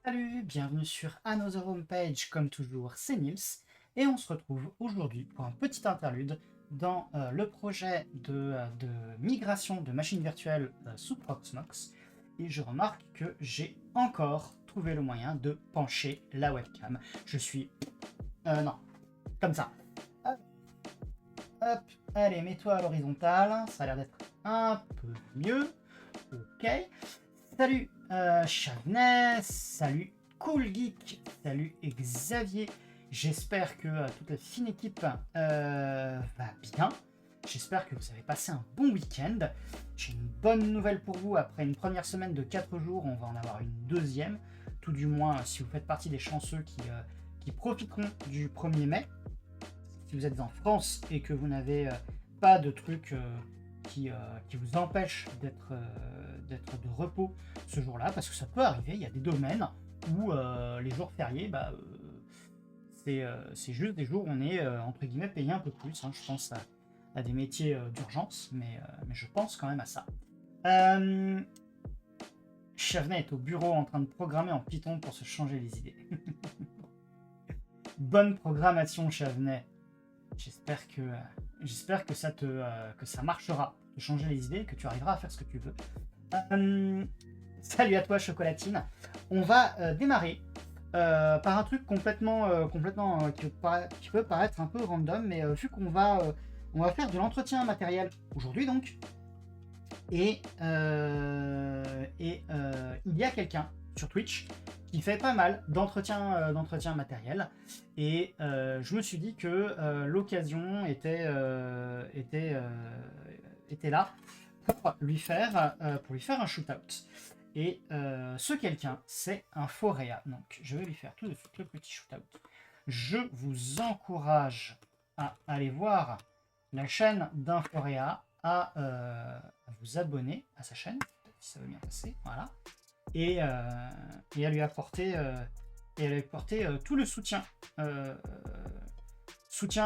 Salut, bienvenue sur Another Homepage, comme toujours c'est Nils, et on se retrouve aujourd'hui pour un petit interlude dans le projet de migration de machines virtuelles sous Proxmox, et je remarque que j'ai encore trouvé le moyen de pencher la webcam. Je suis... non, comme ça. Hop, hop, allez, mets-toi à l'horizontale, ça a l'air d'être un peu mieux. Ok. Salut Chavenet, salut Cool Geek, salut Xavier. J'espère que toute la fine équipe va bien. J'espère que vous avez passé un bon week-end. J'ai une bonne nouvelle pour vous. Après une première semaine de 4 jours, on va en avoir une deuxième. Tout du moins, si vous faites partie des chanceux qui profiteront du 1er mai. Si vous êtes en France et que vous n'avez pas de trucs... qui vous empêche d'être de repos ce jour-là, parce que ça peut arriver, il y a des domaines où les jours fériés, c'est juste des jours où on est, entre guillemets, payé un peu plus. Je pense à des métiers d'urgence, mais je pense quand même à ça. Chavenet est au bureau en train de programmer en Python pour se changer les idées. Bonne programmation, Chavenet. J'espère que ça marchera de changer les idées et que tu arriveras à faire ce que tu veux. Salut à toi, Chocolatine. On va démarrer par un truc complètement qui peut paraître un peu random, mais vu qu'on va faire de l'entretien matériel aujourd'hui donc, et il y a quelqu'un sur Twitch qui fait pas mal d'entretien matériel, et je me suis dit que l'occasion était là pour lui faire un shootout. Et ce quelqu'un, c'est un Forea. Donc je vais lui faire tout de suite le petit shootout. Je vous encourage à aller voir la chaîne d'un Forea, à vous abonner à sa chaîne, si ça veut bien passer, voilà. Et à lui apporter, tout le soutien,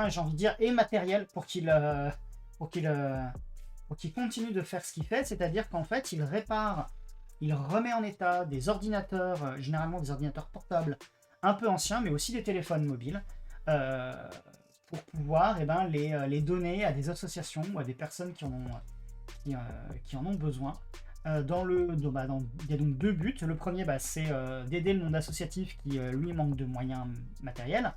j'ai envie de dire, et matériel pour qu'il continue de faire ce qu'il fait, c'est-à-dire qu'en fait, il remet en état des ordinateurs, généralement des ordinateurs portables un peu anciens, mais aussi des téléphones mobiles, pour pouvoir les donner à des associations ou à des personnes qui en ont besoin. Il y a donc deux buts. Le premier, c'est d'aider le monde associatif qui, lui, manque de moyens matériels,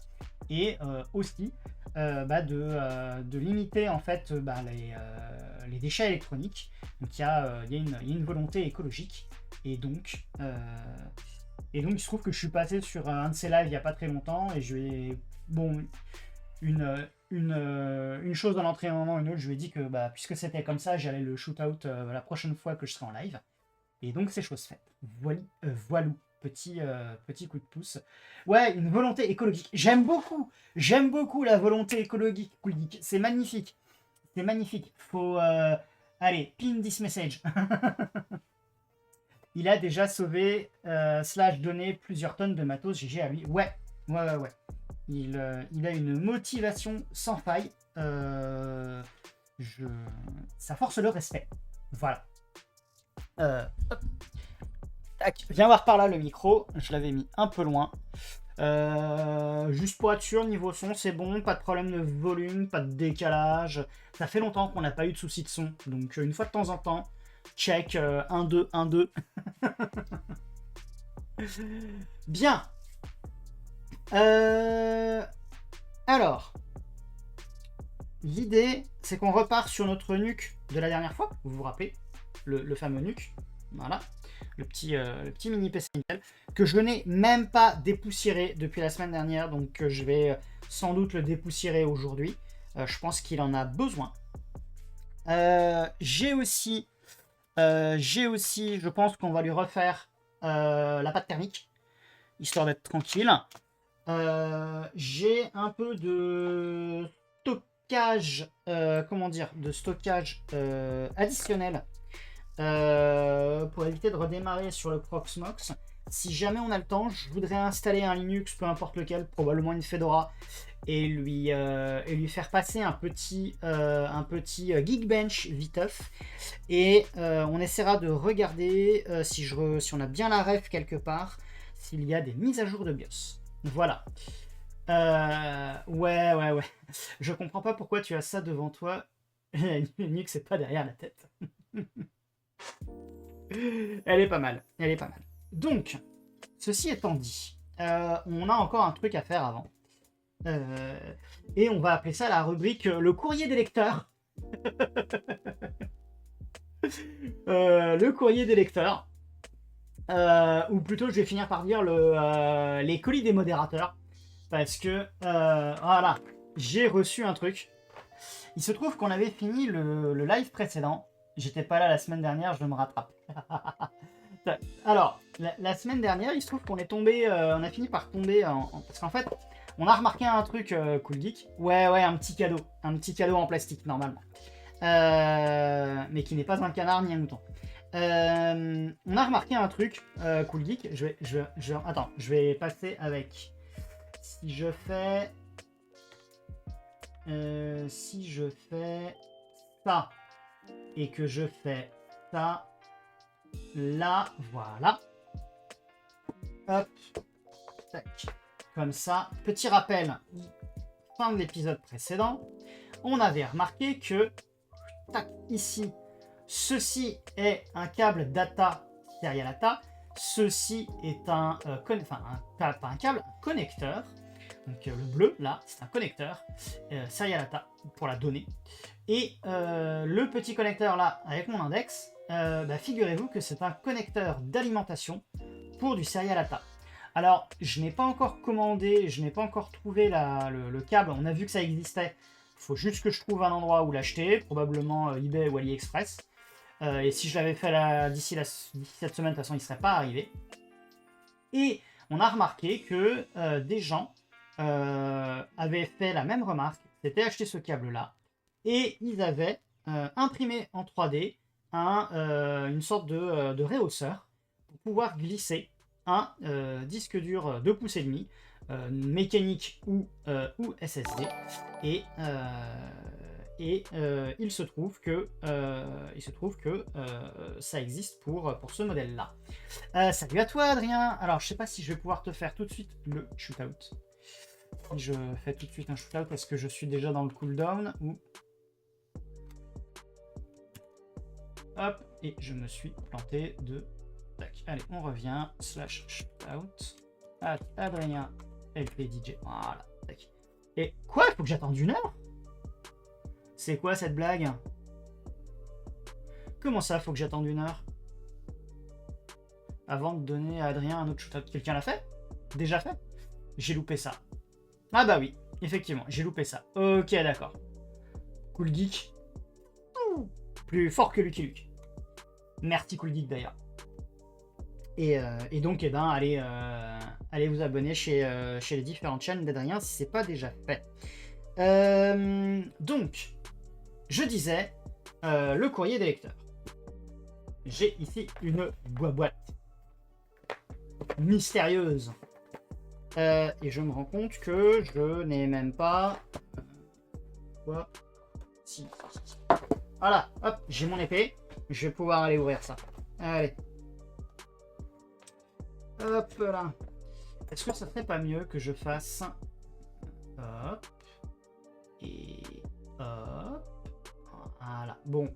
et aussi de limiter en fait les déchets électroniques. Donc il y a une volonté écologique, et donc il se trouve que je suis passé sur un de ces lives il n'y a pas très longtemps, et je vais une chose dans l'entraînement, une autre, je lui ai dit que puisque c'était comme ça, j'allais le shootout la prochaine fois que je serai en live. Et donc c'est chose faite. Voilou. Petit coup de pouce. Ouais, une volonté écologique. J'aime beaucoup la volonté écologique. C'est magnifique. C'est magnifique. Faut... allez, pin this message. Il a déjà sauvé / donné plusieurs tonnes de matos GG à lui. Ouais. Il a une motivation sans faille. Ça force le respect. Voilà. Tac, viens voir par là le micro. Je l'avais mis un peu loin. Juste pour être sûr, niveau son, c'est bon. Pas de problème de volume, pas de décalage. Ça fait longtemps qu'on n'a pas eu de soucis de son. Donc, une fois de temps en temps, check 1, 2, 1, 2. Bien. Alors, l'idée, c'est qu'on repart sur notre nuque de la dernière fois. Vous vous rappelez, le fameux nuque. Voilà, le petit mini PC Intel que je n'ai même pas dépoussiéré depuis la semaine dernière, donc je vais sans doute le dépoussiérer aujourd'hui. Je pense qu'il en a besoin. J'ai aussi, je pense qu'on va lui refaire la pâte thermique, histoire d'être tranquille. J'ai un peu de stockage, additionnel pour éviter de redémarrer sur le Proxmox. Si jamais on a le temps, je voudrais installer un Linux, peu importe lequel, probablement une Fedora, et lui faire passer un petit Geekbench viteuf, et on essaiera de regarder si on a bien la ref quelque part, s'il y a des mises à jour de BIOS. Voilà. Ouais. Je comprends pas pourquoi tu as ça devant toi. Nuke, c'est pas derrière la tête. Elle est pas mal. Donc, ceci étant dit, on a encore un truc à faire avant. Et on va appeler ça la rubrique le courrier des lecteurs. Le courrier des lecteurs. Ou plutôt, je vais finir par dire les colis des modérateurs. Parce que, voilà, j'ai reçu un truc. Il se trouve qu'on avait fini le live précédent. J'étais pas là la semaine dernière, je me rattrape. Alors, la semaine dernière, il se trouve qu'on est tombé, on a fini par tomber parce qu'en fait, on a remarqué un truc Cool Geek. Ouais, un petit cadeau en plastique normalement, mais qui n'est pas un canard ni un mouton. On a remarqué un truc Cool Geek. Attends, je vais passer avec. Si je fais ça et que je fais ça. Là, voilà. Hop. Tac. Comme ça. Petit rappel. Fin de l'épisode précédent. On avait remarqué que, tac, ici, ceci est un câble data serial ATA. Ceci est un connecteur. Donc le bleu, là, c'est un connecteur serial ATA pour la donnée. Et le petit connecteur, là, avec mon index, figurez-vous que c'est un connecteur d'alimentation pour du serial ATA. Alors, je n'ai pas encore commandé, je n'ai pas encore trouvé le câble. On a vu que ça existait. Il faut juste que je trouve un endroit où l'acheter, probablement eBay ou AliExpress. Et si je l'avais fait d'ici cette semaine, de toute façon, il ne serait pas arrivé. Et on a remarqué que des gens avaient fait la même remarque, c'était acheter ce câble-là, et ils avaient imprimé en 3D une sorte de rehausseur pour pouvoir glisser un disque dur 2,5 pouces mécanique ou SSD, et il se trouve que ça existe pour ce modèle-là. Salut à toi, Adrien. Alors, je sais pas si je vais pouvoir te faire tout de suite le shootout. Si je fais tout de suite un shootout, est-ce que je suis déjà dans le cooldown ou... Hop, et je me suis planté de... Tac, allez, on revient. /shootout. Adrien LPDJ. Voilà, tac. Et quoi? Il faut que j'attende 1 heure? C'est quoi cette blague? Comment ça, faut que j'attende 1 heure avant de donner à Adrien un autre shootout? Quelqu'un l'a fait? Déjà fait? J'ai loupé ça. Ah bah oui, effectivement, j'ai loupé ça. Ok, d'accord. Cool Geek. Plus fort que Lucky Luke. Merci Cool Geek d'ailleurs. Et donc, allez vous abonner chez les différentes chaînes d'Adrien si c'est pas déjà fait. Donc, je disais, le courrier des lecteurs. J'ai ici une boîte mystérieuse. Et je me rends compte que je n'ai même pas... Quoi? Si. Voilà, hop, j'ai mon épée. Je vais pouvoir aller ouvrir ça. Allez. Hop là. Est-ce que ça serait pas mieux que je fasse... Hop. Et... Hop. Voilà. Bon.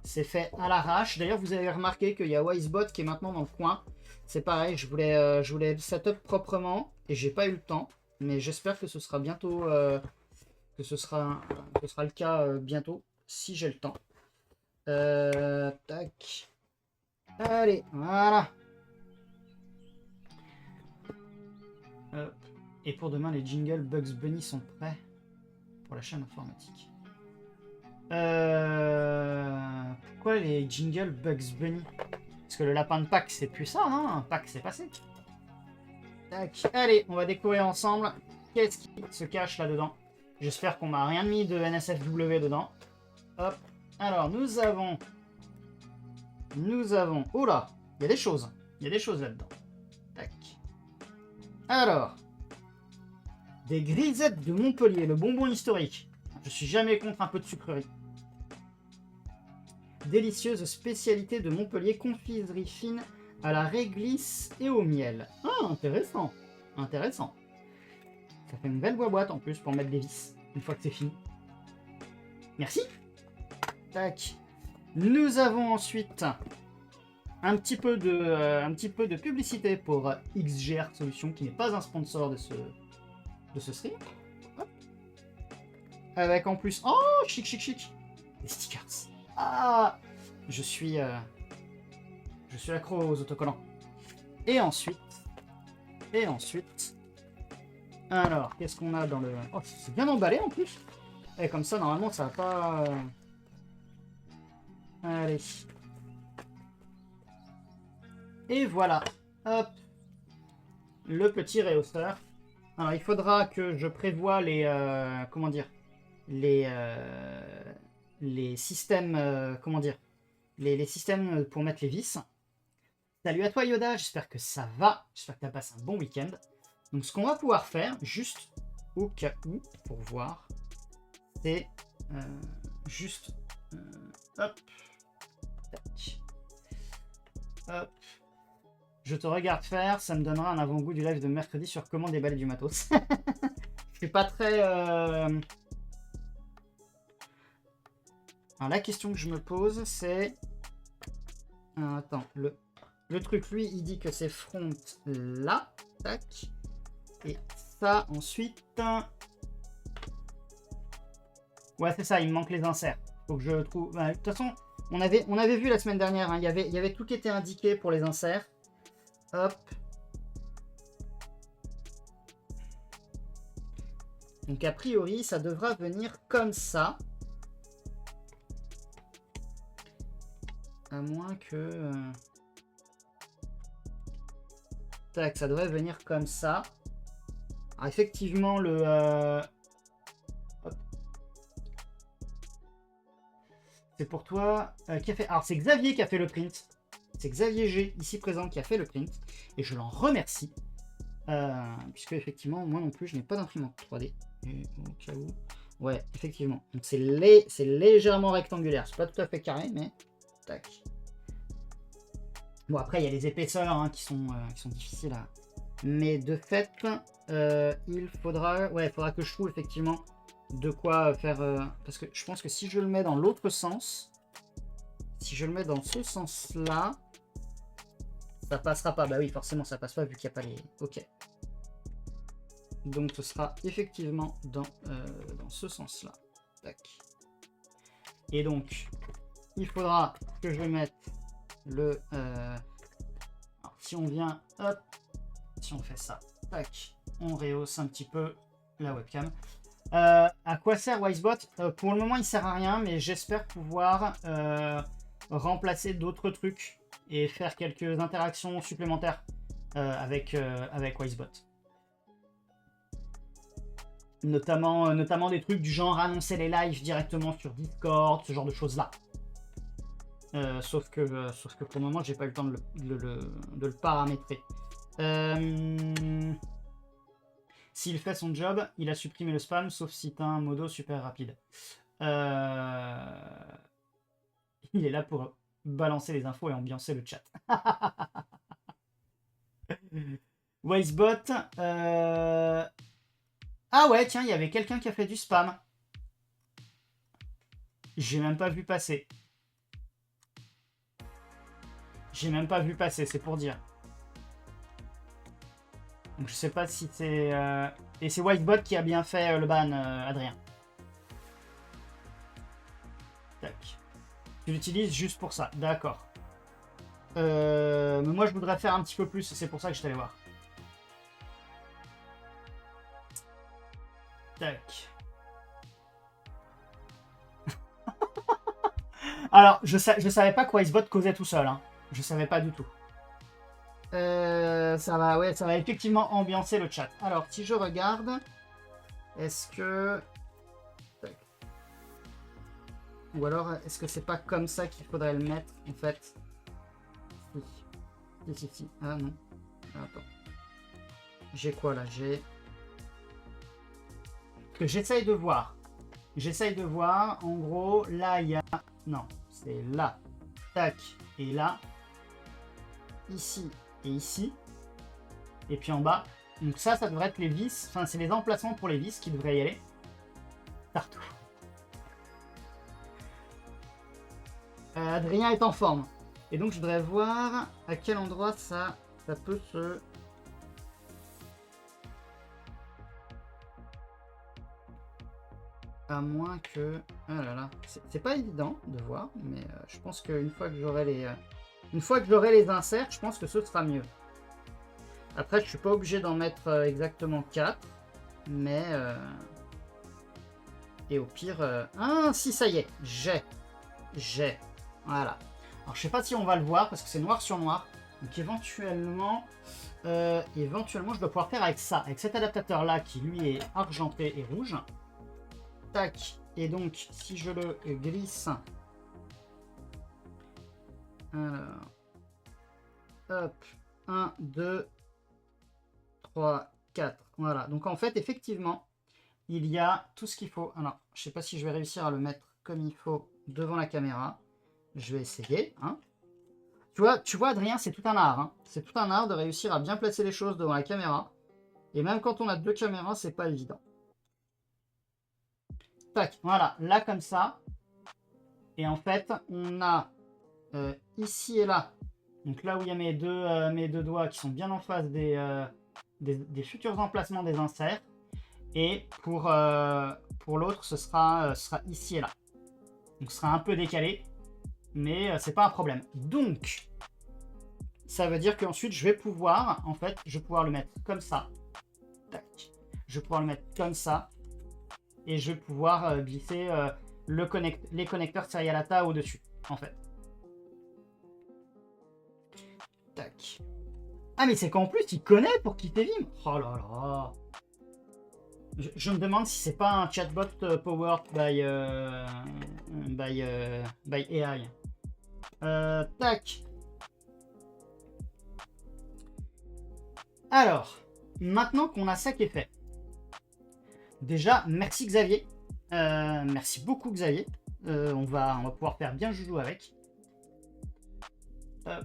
C'est fait à l'arrache. D'ailleurs, vous avez remarqué qu'il y a Wisebot qui est maintenant dans le coin. C'est pareil, je voulais setup proprement et j'ai pas eu le temps. Mais j'espère que ce sera bientôt... que ce sera le cas bientôt, si j'ai le temps. Tac. Allez, voilà. Hop. Et pour demain, les jingles Bugs Bunny sont prêts pour la chaîne informatique. Pourquoi les jingles Bugs Bunny? Parce que le lapin de Pâques, c'est plus ça, hein? Pâques, c'est passé. Tac. Allez, on va découvrir ensemble qu'est-ce qui se cache là-dedans. J'espère qu'on m'a rien mis de NSFW dedans. Hop. Alors, nous avons... Oh là, il y a des choses. Il y a des choses là-dedans. Tac. Alors. Des grisettes de Montpellier, le bonbon historique. Je suis jamais contre un peu de sucrerie. Délicieuse spécialité de Montpellier, confiserie fine à la réglisse et au miel. Ah, intéressant. Intéressant. Ça fait une belle boîte en plus pour mettre des vis, une fois que c'est fini. Merci. Tac. Nous avons ensuite un petit peu de publicité pour XGR Solutions, qui n'est pas un sponsor de ce stream. Hop. Avec en plus... Oh, chic, chic, chic. Des stickers. Ah, je suis accro aux autocollants. Et ensuite... Alors, qu'est-ce qu'on a dans le... Oh, c'est bien emballé en plus. Et comme ça, normalement, ça va pas... Allez. Et voilà. Hop. Le petit rehausseur. Alors, il faudra que je prévoie les... comment dire, les systèmes... comment dire, les systèmes pour mettre les vis. Salut à toi, Yoda. J'espère que ça va. J'espère que tu as passé un bon week-end. Donc, ce qu'on va pouvoir faire, juste au cas où, pour voir, c'est juste... hop. Tac. Hop. Je te regarde faire, ça me donnera un avant-goût du live de mercredi sur comment déballer du matos. Je suis pas très... Alors, la question que je me pose, c'est... attends, le truc, lui, il dit que c'est front là. Tac. Et ça, ensuite... Ouais, c'est ça, il me manque les inserts. Faut que je trouve... De toute façon, on avait vu la semaine dernière, hein, il y avait tout qui était indiqué pour les inserts. Hop. Donc, a priori, ça devra venir comme ça. À moins que... Tac, ça devrait venir comme ça. Alors, effectivement, le... Hop. C'est pour toi... qui a fait... Alors, c'est Xavier qui a fait le print. C'est Xavier G, ici présent, qui a fait le print. Et je l'en remercie. Puisque, effectivement, moi non plus, je n'ai pas d'imprimante 3D. Et au cas où... Ouais, effectivement. Donc, c'est légèrement rectangulaire. C'est pas tout à fait carré, mais... Tac. Bon, après, il y a les épaisseurs hein, qui sont difficiles à... Mais de fait, il faudra... Ouais, il faudra que je trouve, effectivement, de quoi faire... Parce que je pense que si je le mets dans l'autre sens... Si je le mets dans ce sens-là... Ça passera pas. Bah oui, forcément, ça passe pas vu qu'il n'y a pas les... Ok. Donc, ce sera effectivement dans ce sens-là. Tac. Et donc, il faudra que je mette le... Alors, si on vient... Hop. Si on fait ça. Tac. On rehausse un petit peu la webcam. À quoi sert Wisebot? Pour le moment, il sert à rien, mais j'espère pouvoir remplacer d'autres trucs et faire quelques interactions supplémentaires avec Wisebot. Notamment des trucs du genre annoncer les lives directement sur Discord, ce genre de choses-là. Sauf que pour le moment, j'ai pas eu le temps de le paramétrer. S'il fait son job, il a supprimé le spam, sauf si t'as un modo super rapide. Il est là pour balancer les infos et ambiancer le chat. Wisebot. Ah ouais, tiens, il y avait quelqu'un qui a fait du spam. J'ai même pas vu passer. J'ai même pas vu passer, c'est pour dire. Donc je sais pas si c'est... Et c'est Wisebot qui a bien fait le ban, Adrien. Tac. Tu l'utilises juste pour ça, d'accord. Mais moi je voudrais faire un petit peu plus, c'est pour ça que je t'allais voir. Tac. Alors, je savais pas que Wisebot causait tout seul, hein. Je savais pas du tout. Ça va effectivement ambiancer le chat. Alors, si je regarde, est-ce que... Tac. Ou alors, est-ce que c'est pas comme ça qu'il faudrait le mettre, en fait? Si. Ah non. Attends. J'ai quoi, là? J'ai... Que j'essaye de voir. J'essaye de voir. En gros, là, il y a... Non, c'est là. Tac. Et là, ici et ici. Et puis en bas. Donc ça devrait être les vis. Enfin, c'est les emplacements pour les vis qui devraient y aller. Partout. Adrien est en forme. Et donc je voudrais voir à quel endroit ça peut se... À moins que... Ah là là, c'est pas évident de voir, mais je pense qu'une fois que j'aurai les... Une fois que j'aurai les inserts, je pense que ce sera mieux. Après, je suis pas obligé d'en mettre exactement 4, mais... Et au pire... Ah, si, ça y est, j'ai. Voilà. Alors, je sais pas si on va le voir, parce que c'est noir sur noir. Donc, éventuellement, je dois pouvoir faire avec ça, avec cet adaptateur-là, qui, lui, est argenté et rouge. Tac. Et donc, si je le glisse... Alors... Hop. 1, 2, 3, 4. Voilà. Donc, en fait, effectivement, il y a tout ce qu'il faut. Alors, je sais pas si je vais réussir à le mettre comme il faut devant la caméra. Je vais essayer. Hein. Tu vois, Adrien, c'est tout un art. Hein. C'est tout un art de réussir à bien placer les choses devant la caméra. Et même quand on a 2 caméras, c'est pas évident. Tac, voilà, là comme ça. Et en fait, on a ici et là, donc là où il y a mes deux doigts qui sont bien en face des futurs emplacements des inserts. Et pour l'autre, ce sera ici et là. Donc ce sera un peu décalé, mais c'est pas un problème. Donc, ça veut dire qu'ensuite, je vais pouvoir le mettre comme ça. Tac. Je vais pouvoir le mettre comme ça. Et je vais pouvoir glisser les connecteurs Serialata au-dessus, en fait. Tac. Ah, mais c'est qu'en plus, il connaît pour quitter Vim. Oh là là. Je me demande si c'est pas un chatbot powered by AI. Tac. Alors, maintenant qu'on a ça qui est fait. Déjà, merci Xavier. Merci beaucoup Xavier. On va pouvoir faire bien joujou avec. Hop.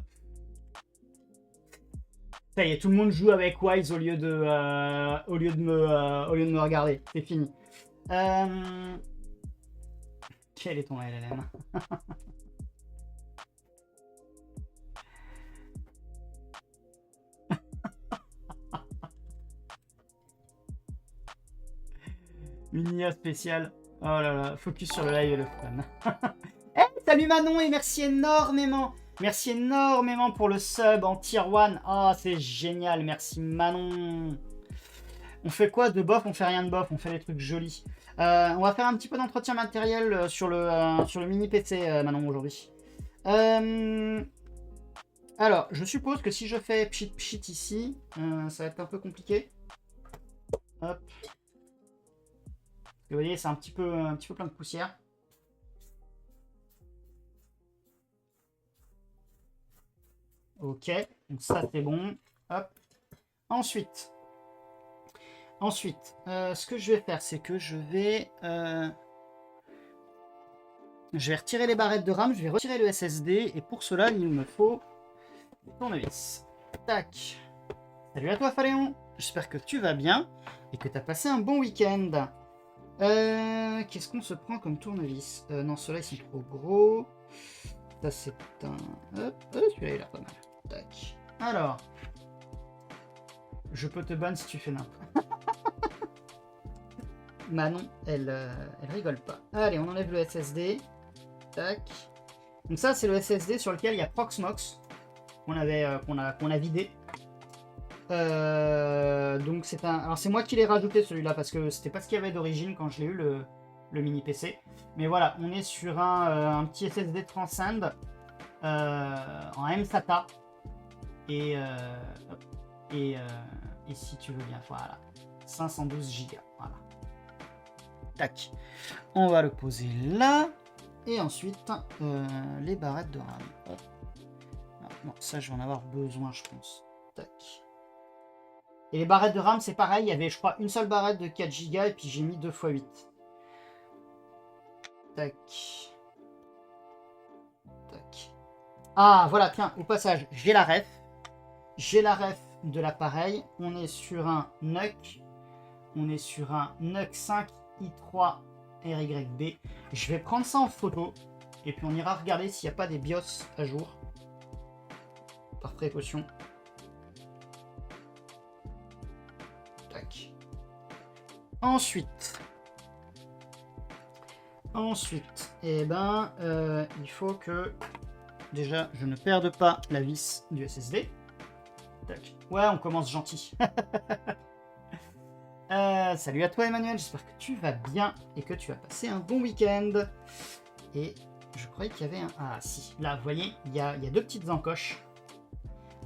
Ça y est, tout le monde joue avec Wise au lieu de me regarder. C'est fini. Quel est ton LLM? Une IA spéciale. Oh là là, focus sur le live et le fun. Hey, salut Manon et merci énormément. Merci énormément pour le sub en tier 1. Oh, c'est génial. Merci Manon. On fait quoi de bof? On fait rien de bof. On fait des trucs jolis. On va faire un petit peu d'entretien matériel sur le mini PC Manon aujourd'hui. Alors, je suppose que si je fais pchit pchit ici, ça va être un peu compliqué. Hop. Vous voyez, c'est un petit peu plein de poussière. Ok, donc ça c'est bon. Hop. Ensuite, ce que je vais faire, c'est que je vais retirer les barrettes de RAM, je vais retirer le SSD, et pour cela, il me faut des tournevis. Tac. Salut à toi, Phaléon. J'espère que tu vas bien et que tu as passé un bon week-end. Qu'est-ce qu'on se prend comme tournevis? Non, ceux-là, ils sont trop gros. Ça, c'est un... Hop, celui-là, il a l'air pas mal. Tac. Alors, je peux te ban si tu fais n'importe. Manon, elle rigole pas. Allez, on enlève le SSD. Tac. Donc ça, c'est le SSD sur lequel il y a Proxmox qu'on a vidé. Donc c'est un... Alors c'est moi qui l'ai rajouté celui-là parce que c'était pas ce qu'il y avait d'origine quand je l'ai eu le mini PC. Mais voilà, on est sur un petit SSD Transcend en mSATA. Et si tu veux bien, voilà. 512 Go. Voilà. Tac. On va le poser là. Et ensuite, les barrettes de RAM. Hop. Non, ça je vais en avoir besoin, je pense. Tac. Et les barrettes de RAM, c'est pareil. Il y avait, je crois, une seule barrette de 4 Go et puis j'ai mis 2 x 8. Tac. Tac. Ah, voilà, tiens, au passage, j'ai la ref. j'ai la ref de l'appareil. On est sur un NUC. On est sur un NUC 5 i3 RYB. Je vais prendre ça en photo. Et puis on ira regarder s'il n'y a pas des BIOS à jour. Par précaution. Tac. Ensuite, eh ben, il faut que déjà je ne perde pas la vis du SSD. Tac. Ouais, on commence gentil. Salut à toi Emmanuel, j'espère que tu vas bien et que tu as passé un bon week-end. Et je croyais qu'il y avait un... Ah si, là vous voyez, il y a deux petites encoches.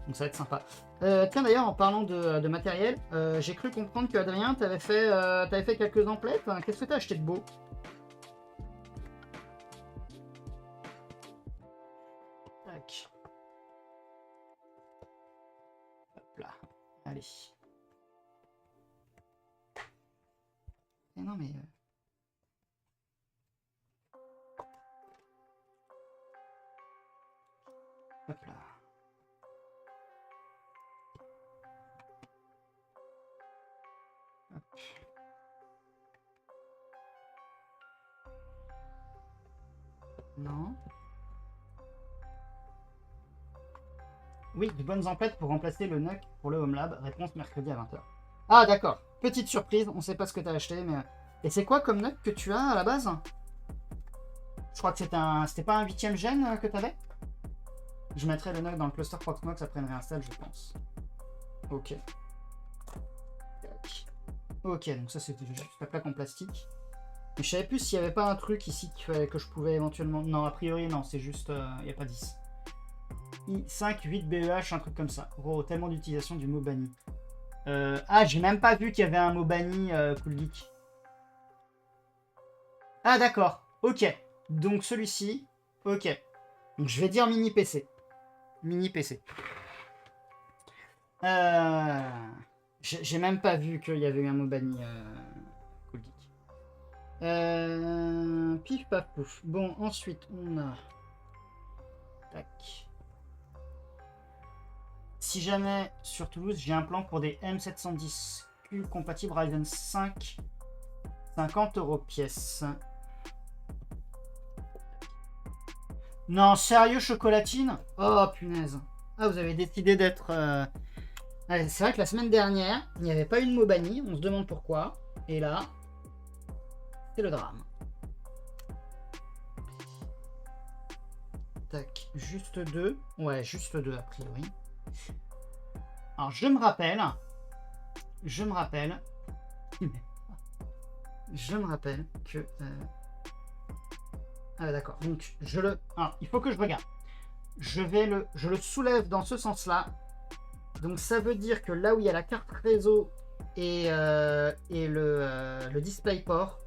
Donc ça va être sympa. Tiens d'ailleurs, en parlant de matériel, j'ai cru comprendre que Adrien, t'avais fait quelques emplettes. Qu'est-ce que t'as acheté de beau? Tac. Hop là. Allez. Et non mais... Hop là. Hop. Non. Oui, de bonnes emplettes pour remplacer le NUC pour le Home Lab. Réponse mercredi à 20h. Ah d'accord. Petite surprise, on sait pas ce que t'as acheté, mais... Et c'est quoi comme NUC que tu as à la base? Je crois que c'était pas un 8ème gen que t'avais? Je mettrai le NUC dans le cluster Proxmox après une réinstall, je pense. Ok. Ok, donc ça c'était juste la plaque en plastique. Mais je savais plus s'il n'y avait pas un truc ici que je pouvais éventuellement... Non, a priori non, c'est juste... Il n'y a pas 10. I5, 8 BEH, un truc comme ça. Oh, tellement d'utilisation du mot banni. Ah, j'ai même pas vu qu'il y avait un mot banni, Cool Geek. Ah d'accord, ok. Donc celui-ci, ok. Donc je vais dire mini PC. Mini PC. J'ai même pas vu qu'il y avait eu un mot banni, Cool Geek. Pif paf pouf. Bon, ensuite on a... Tac. Si jamais sur Toulouse j'ai un plan pour des M710Q compatibles Ryzen 5, 50 € pièce. Non, sérieux, chocolatine? Oh punaise. Ah, vous avez décidé d'être... Ouais, c'est vrai que la semaine dernière, il n'y avait pas eu de mot banni, on se demande pourquoi. Et là, c'est le drame. Tac, juste deux. Ouais, juste deux a priori. Alors, je me rappelle que... Ah d'accord, donc je le... Ah, il faut que je regarde. Je le soulève dans ce sens-là. Donc ça veut dire que là où il y a la carte réseau et le DisplayPort,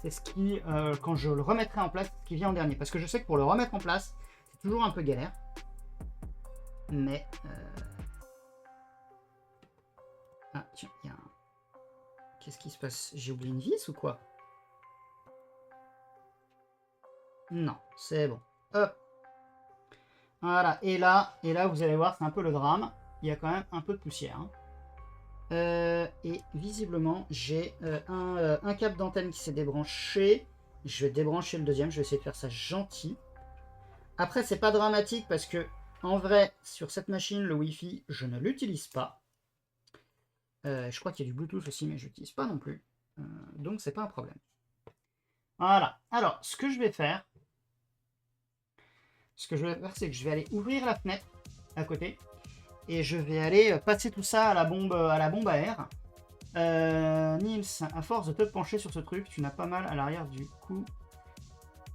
c'est ce qui, quand je le remettrai en place, ce qui vient en dernier. Parce que je sais que pour le remettre en place, c'est toujours un peu galère. Mais... Ah tiens, il y a un... Qu'est-ce qui se passe? J'ai oublié une vis ou quoi? Non, c'est bon. Hop. Voilà, et là, vous allez voir, c'est un peu le drame. Il y a quand même un peu de poussière. Hein. Et visiblement, j'ai un câble d'antenne qui s'est débranché. Je vais débrancher le deuxième, je vais essayer de faire ça gentil. Après, c'est pas dramatique parce que, en vrai, sur cette machine, le Wi-Fi, je ne l'utilise pas. Je crois qu'il y a du Bluetooth aussi, mais je l'utilise pas non plus. Donc, c'est pas un problème. Voilà. Alors, ce que je vais faire, c'est que je vais aller ouvrir la fenêtre à côté. Et je vais aller passer tout ça à la bombe à air. Nils, à force de te pencher sur ce truc, tu n'as pas mal à l'arrière du cou.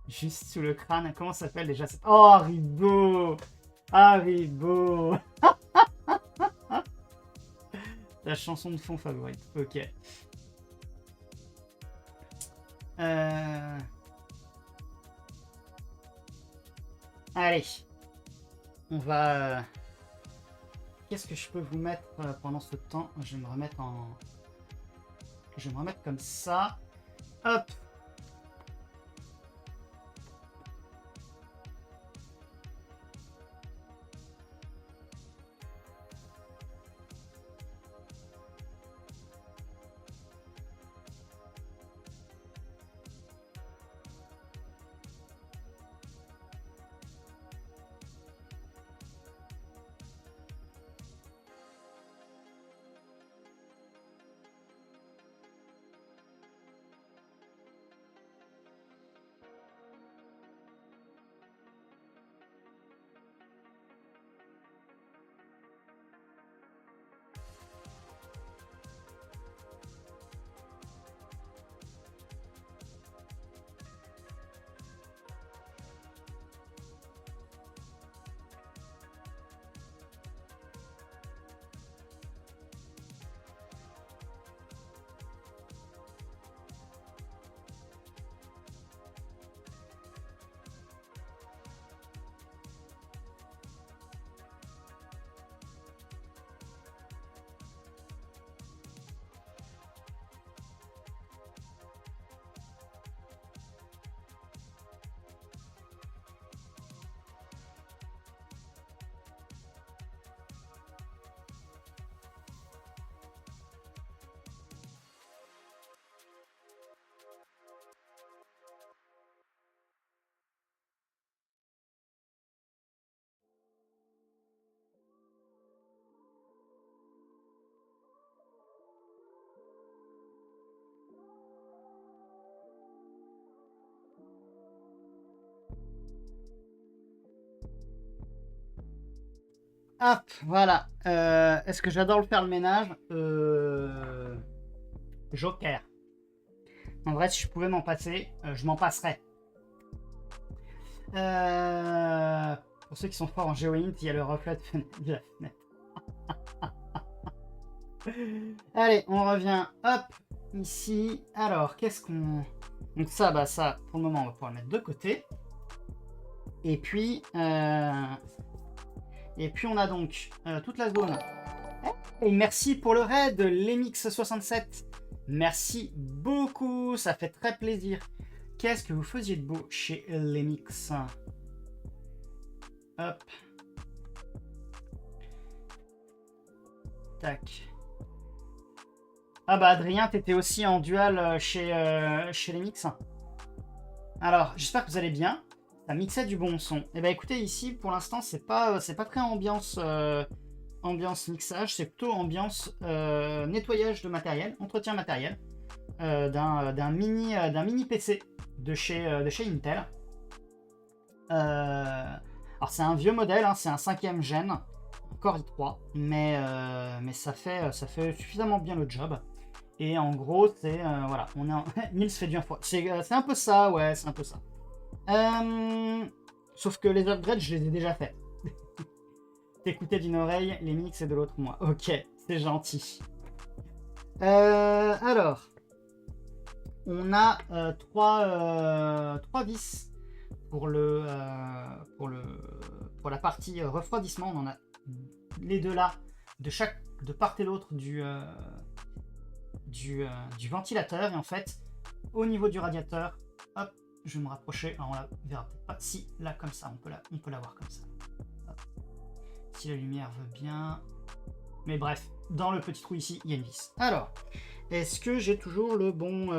Juste sous le crâne. Comment ça s'appelle déjà? Oh, Haribo! Haribo! Ta chanson de fond favorite. Ok. Allez. On va... Qu'est-ce que je peux vous mettre pendant ce temps? Je vais me remettre en... Je vais me remettre comme ça. Hop! Hop, voilà. Est-ce que j'adore le faire le ménage? Joker. En vrai, si je pouvais m'en passer, je m'en passerais. Pour ceux qui sont forts en GeoInt, il y a le reflet de la fenêtre. Allez, on revient. Hop, ici. Alors, qu'est-ce qu'on... Donc ça, bah ça, pour le moment, on va pouvoir le mettre de côté. Et puis on a donc toute la zone. Et merci pour le raid, Lemix67. Merci beaucoup, ça fait très plaisir. Qu'est-ce que vous faisiez de beau chez Lemix? Hop. Tac. Ah bah Adrien, t'étais aussi en dual chez Lemix. Alors, j'espère que vous allez bien. Ça mixait du bon son. Et bah écoutez, ici, pour l'instant, c'est pas très ambiance mixage, c'est plutôt ambiance nettoyage de matériel, entretien matériel d'un mini PC de chez Intel. Alors c'est un vieux modèle, hein, c'est un 5e gen, un Core i3, mais ça fait suffisamment bien le job. Et en gros, c'est voilà, on a Nils fait du info. C'est un peu ça, ouais, c'est un peu ça. Sauf que les upgrades, je les ai déjà fait. T'écoutais d'une oreille, les mix et de l'autre moi. Ok, c'est gentil. Alors, on a trois vis pour la partie refroidissement. On en a les deux là, de part et d'autre du ventilateur. Et en fait, au niveau du radiateur, hop, je vais me rapprocher. Alors on la verra peut-être pas. Si, là comme ça, on peut la voir comme ça. Hop. Si la lumière veut bien. Mais bref, dans le petit trou ici, il y a une vis. Alors, est-ce que j'ai toujours le bon...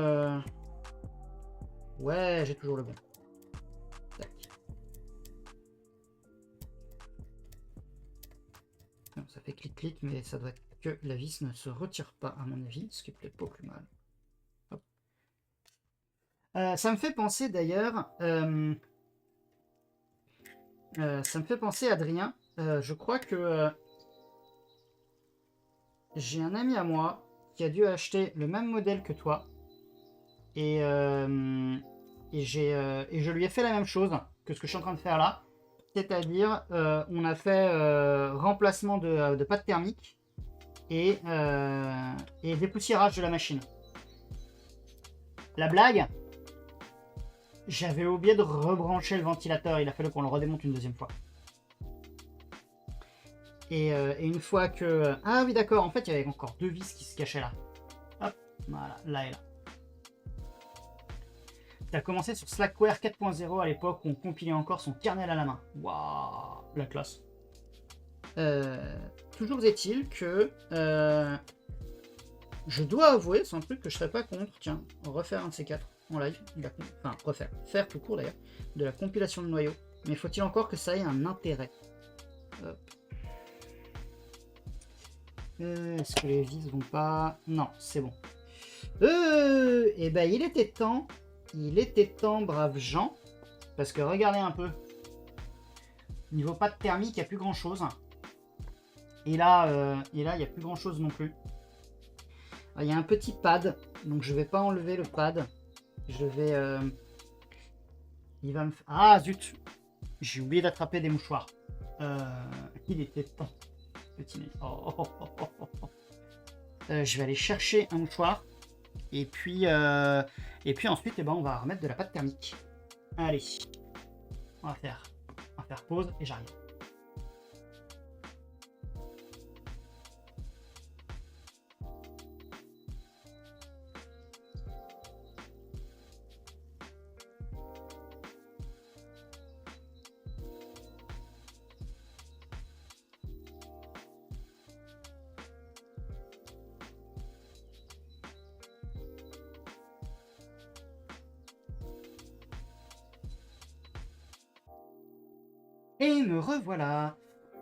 Ouais, j'ai toujours le bon. Tac. Non, ça fait clic-clic, mais ça doit être que la vis ne se retire pas, à mon avis, ce qui est peut-être pas plus mal. Hop. Ça me fait penser d'ailleurs... ça me fait penser, Adrien, je crois que j'ai un ami à moi qui a dû acheter le même modèle que toi. Et je lui ai fait la même chose que ce que je suis en train de faire là. C'est-à-dire, on a fait remplacement de pâte thermique et dépoussiérage de la machine. La blague, j'avais oublié de rebrancher le ventilateur. Il a fallu qu'on le redémonte une deuxième fois. Et une fois que... Ah oui, d'accord, en fait, il y avait encore deux vis qui se cachaient là. Hop, voilà, là et là. Tu as commencé sur Slackware 4.0 à l'époque où on compilait encore son kernel à la main. Waouh, la classe. Toujours est-il que je dois avouer, c'est un truc que je serais pas contre. Tiens, refaire un de ces quatre en live. Enfin, faire tout court d'ailleurs, de la compilation de noyaux. Mais faut-il encore que ça ait un intérêt? Est-ce que les vis vont pas... Non, c'est bon. Et ben il était temps, braves gens, parce que regardez un peu. Niveau pâte thermique, il n'y a plus grand chose. Et là, il n'y a plus grand chose non plus. Il y a un petit pad, donc je vais pas enlever le pad. Je vais... il va me... Ah zut, j'ai oublié d'attraper des mouchoirs. Il était temps. Petit nez. Je vais aller chercher un mouchoir. Et puis ensuite, eh ben, on va remettre de la pâte thermique. Allez, on va faire pause et j'arrive. Et me revoilà.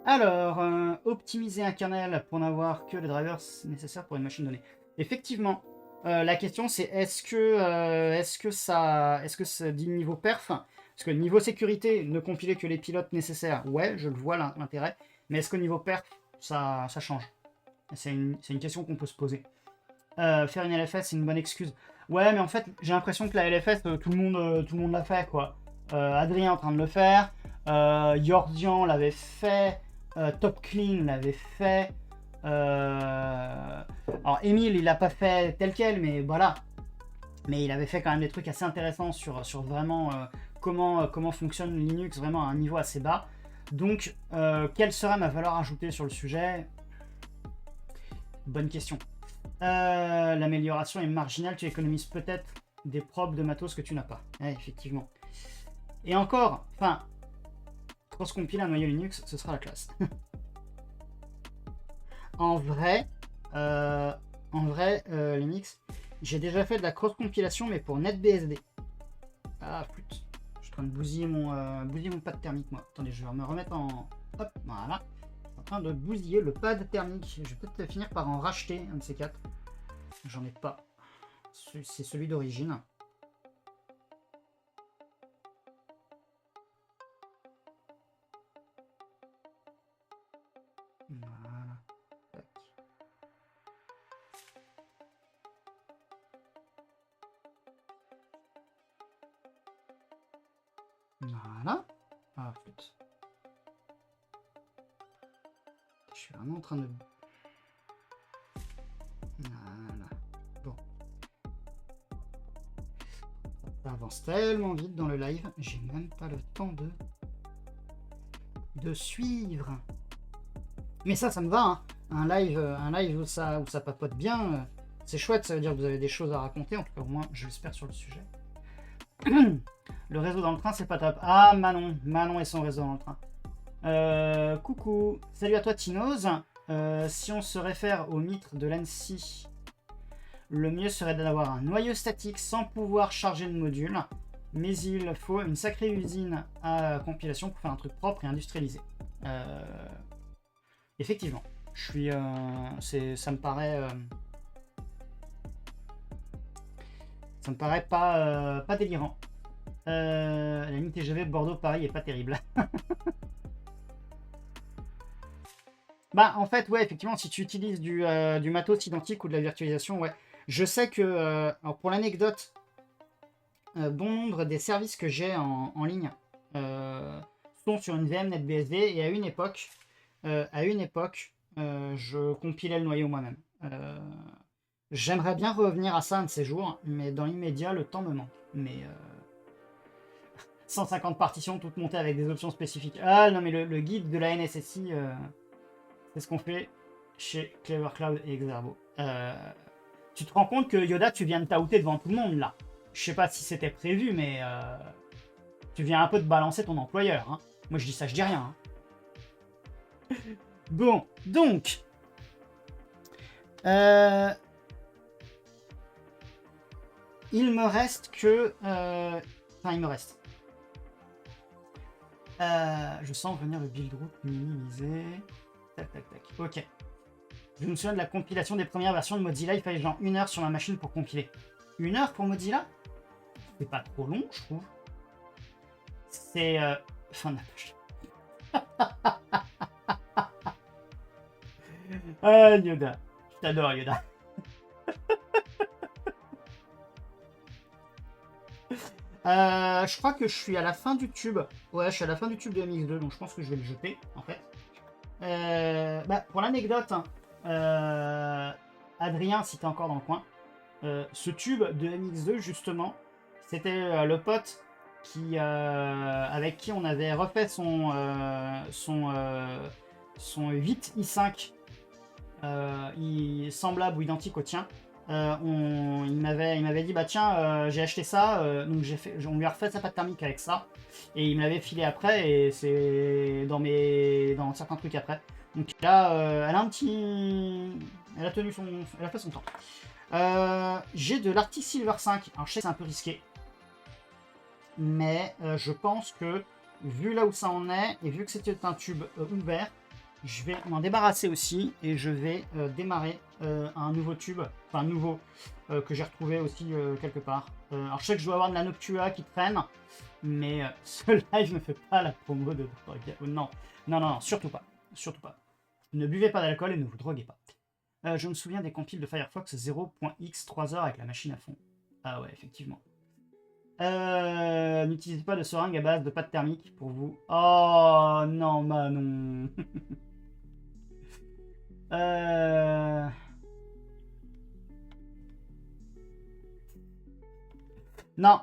Alors, optimiser un kernel pour n'avoir que les drivers nécessaires pour une machine donnée. Effectivement, la question c'est est-ce que ça dit niveau perf? Parce que niveau sécurité, ne compiler que les pilotes nécessaires, ouais, je le vois l'intérêt. Mais est-ce qu'au niveau perf, ça change? C'est une question qu'on peut se poser. Faire une LFS, c'est une bonne excuse. Ouais, mais en fait, j'ai l'impression que la LFS, tout le monde l'a fait, quoi. Adrien est en train de le faire. Yordian l'avait fait. Top Clean l'avait fait. Alors, Emile, il l'a pas fait tel quel, mais voilà. Mais il avait fait quand même des trucs assez intéressants sur vraiment comment fonctionne Linux vraiment à un niveau assez bas. Donc, quelle serait ma valeur ajoutée sur le sujet? Bonne question. L'amélioration est marginale, tu économises peut-être des probes de matos que tu n'as pas. Ouais, effectivement. Et encore, enfin, cross-compile un noyau Linux, ce sera la classe. En vrai, Linux, j'ai déjà fait de la cross-compilation, mais pour NetBSD. Ah, flûte. Je suis en train de bousiller mon pad thermique, moi. Attendez, je vais me remettre en... Hop, voilà. Je suis en train de bousiller le pad thermique. Je vais peut-être finir par en racheter, un de ces quatre. J'en ai pas. C'est celui d'origine. Voilà. Tac. Voilà. Ah, flûte. Je suis vraiment en train de... Voilà. Bon. Ça avance tellement vite dans le live, j'ai même pas le temps de suivre. Mais ça me va, hein. Un live où ça papote bien, c'est chouette, ça veut dire que vous avez des choses à raconter, en tout cas au moins je l'espère sur le sujet. Le réseau dans le train, c'est pas top. Ah, Manon et son réseau dans le train. Coucou, salut à toi Tinoz. Si on se réfère au mythe de l'ANSI, le mieux serait d'avoir un noyau statique sans pouvoir charger de modules, mais il faut une sacrée usine à compilation pour faire un truc propre et industrialisé. Effectivement, je suis, ça me paraît pas délirant. La ligne TGV Bordeaux-Paris est pas terrible. Bah en fait ouais, effectivement, si tu utilises du matos identique ou de la virtualisation, ouais. Je sais que, alors pour l'anecdote, bon nombre des services que j'ai en ligne sont sur une VM NetBSD et à une époque, je compilais le noyau moi-même. J'aimerais bien revenir à ça un de ces jours, mais dans l'immédiat, le temps me manque. Mais 150 partitions, toutes montées avec des options spécifiques. Ah non, mais le guide de la NSSI, c'est ce qu'on fait chez Clever Cloud et Exervo. Tu te rends compte que Yoda, tu viens de t'outer devant tout le monde là. Je sais pas si c'était prévu, mais tu viens un peu de balancer ton employeur. Hein. Moi je dis ça, je dis rien. Hein. Bon, donc. Il me reste que... Enfin, il me reste. Je sens venir le build route minimisé. Tac, tac, tac. Ok. Je me souviens de la compilation des premières versions de Mozilla. Il fallait genre 1 heure sur ma machine pour compiler. 1 heure pour Mozilla? C'est pas trop long, je trouve. C'est... Fin de la Ah, Yoda. Je t'adore, Yoda. Je crois que je suis à la fin du tube. Ouais, je suis à la fin du tube de MX2, donc je pense que je vais le jeter, en fait. Pour l'anecdote, Adrien, si t'es encore dans le coin, ce tube de MX2, justement, c'était le pote avec qui on avait refait son 8 i5 semblable ou identique au tien. Il m'avait dit bah tiens j'ai acheté ça donc on lui a refait sa pâte thermique avec ça et il me l'avait filé après et c'est dans certains trucs après donc là elle a fait son temps. J'ai de l'Arctic Silver 5, alors je sais que c'est un peu risqué mais je pense que vu là où ça en est et vu que c'était un tube ouvert, je vais m'en débarrasser aussi et je vais démarrer un nouveau tube, enfin nouveau, que j'ai retrouvé aussi quelque part. Alors je sais que je dois avoir de la Noctua qui traîne, mais ce live ne fait pas la promo de... Non, surtout pas. surtout pas. Ne buvez pas d'alcool et ne vous droguez pas. Je me souviens des compiles de Firefox 0.x 3 heures avec la machine à fond. Ah ouais, effectivement. N'utilisez pas de seringue à base de pâte thermique pour vous. Oh non, Manon. Non,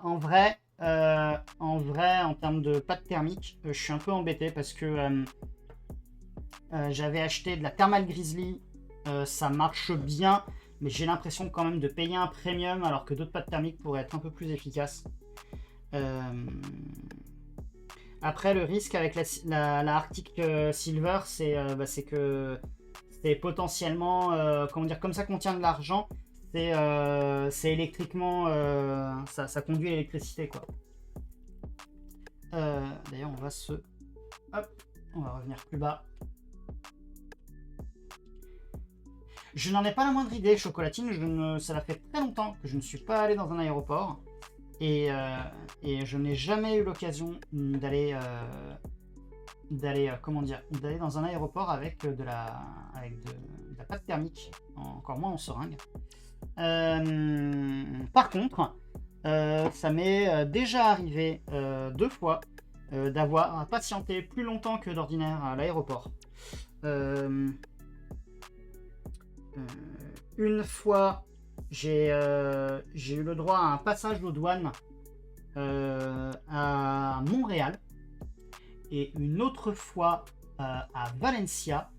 en termes de pâte thermique, je suis un peu embêté parce que j'avais acheté de la Thermal Grizzly. Ça marche bien, mais j'ai l'impression quand même de payer un premium alors que d'autres pâtes thermiques pourraient être un peu plus efficaces. Après, le risque avec la Arctic Silver, c'est que c'est potentiellement, comment dire, comme ça contient de l'argent, c'est électriquement, ça conduit à l'électricité, quoi. D'ailleurs, on va revenir plus bas. Je n'en ai pas la moindre idée, Chocolatine. Ça fait très longtemps que je ne suis pas allé dans un aéroport. Et je n'ai jamais eu l'occasion d'aller dans un aéroport avec de la pâte thermique, encore moins en seringue. Par contre, ça m'est déjà arrivé 2 fois d'avoir patienté plus longtemps que d'ordinaire à l'aéroport. Une fois, j'ai eu le droit à un passage aux douanes à Montréal, et une autre fois à Valencia,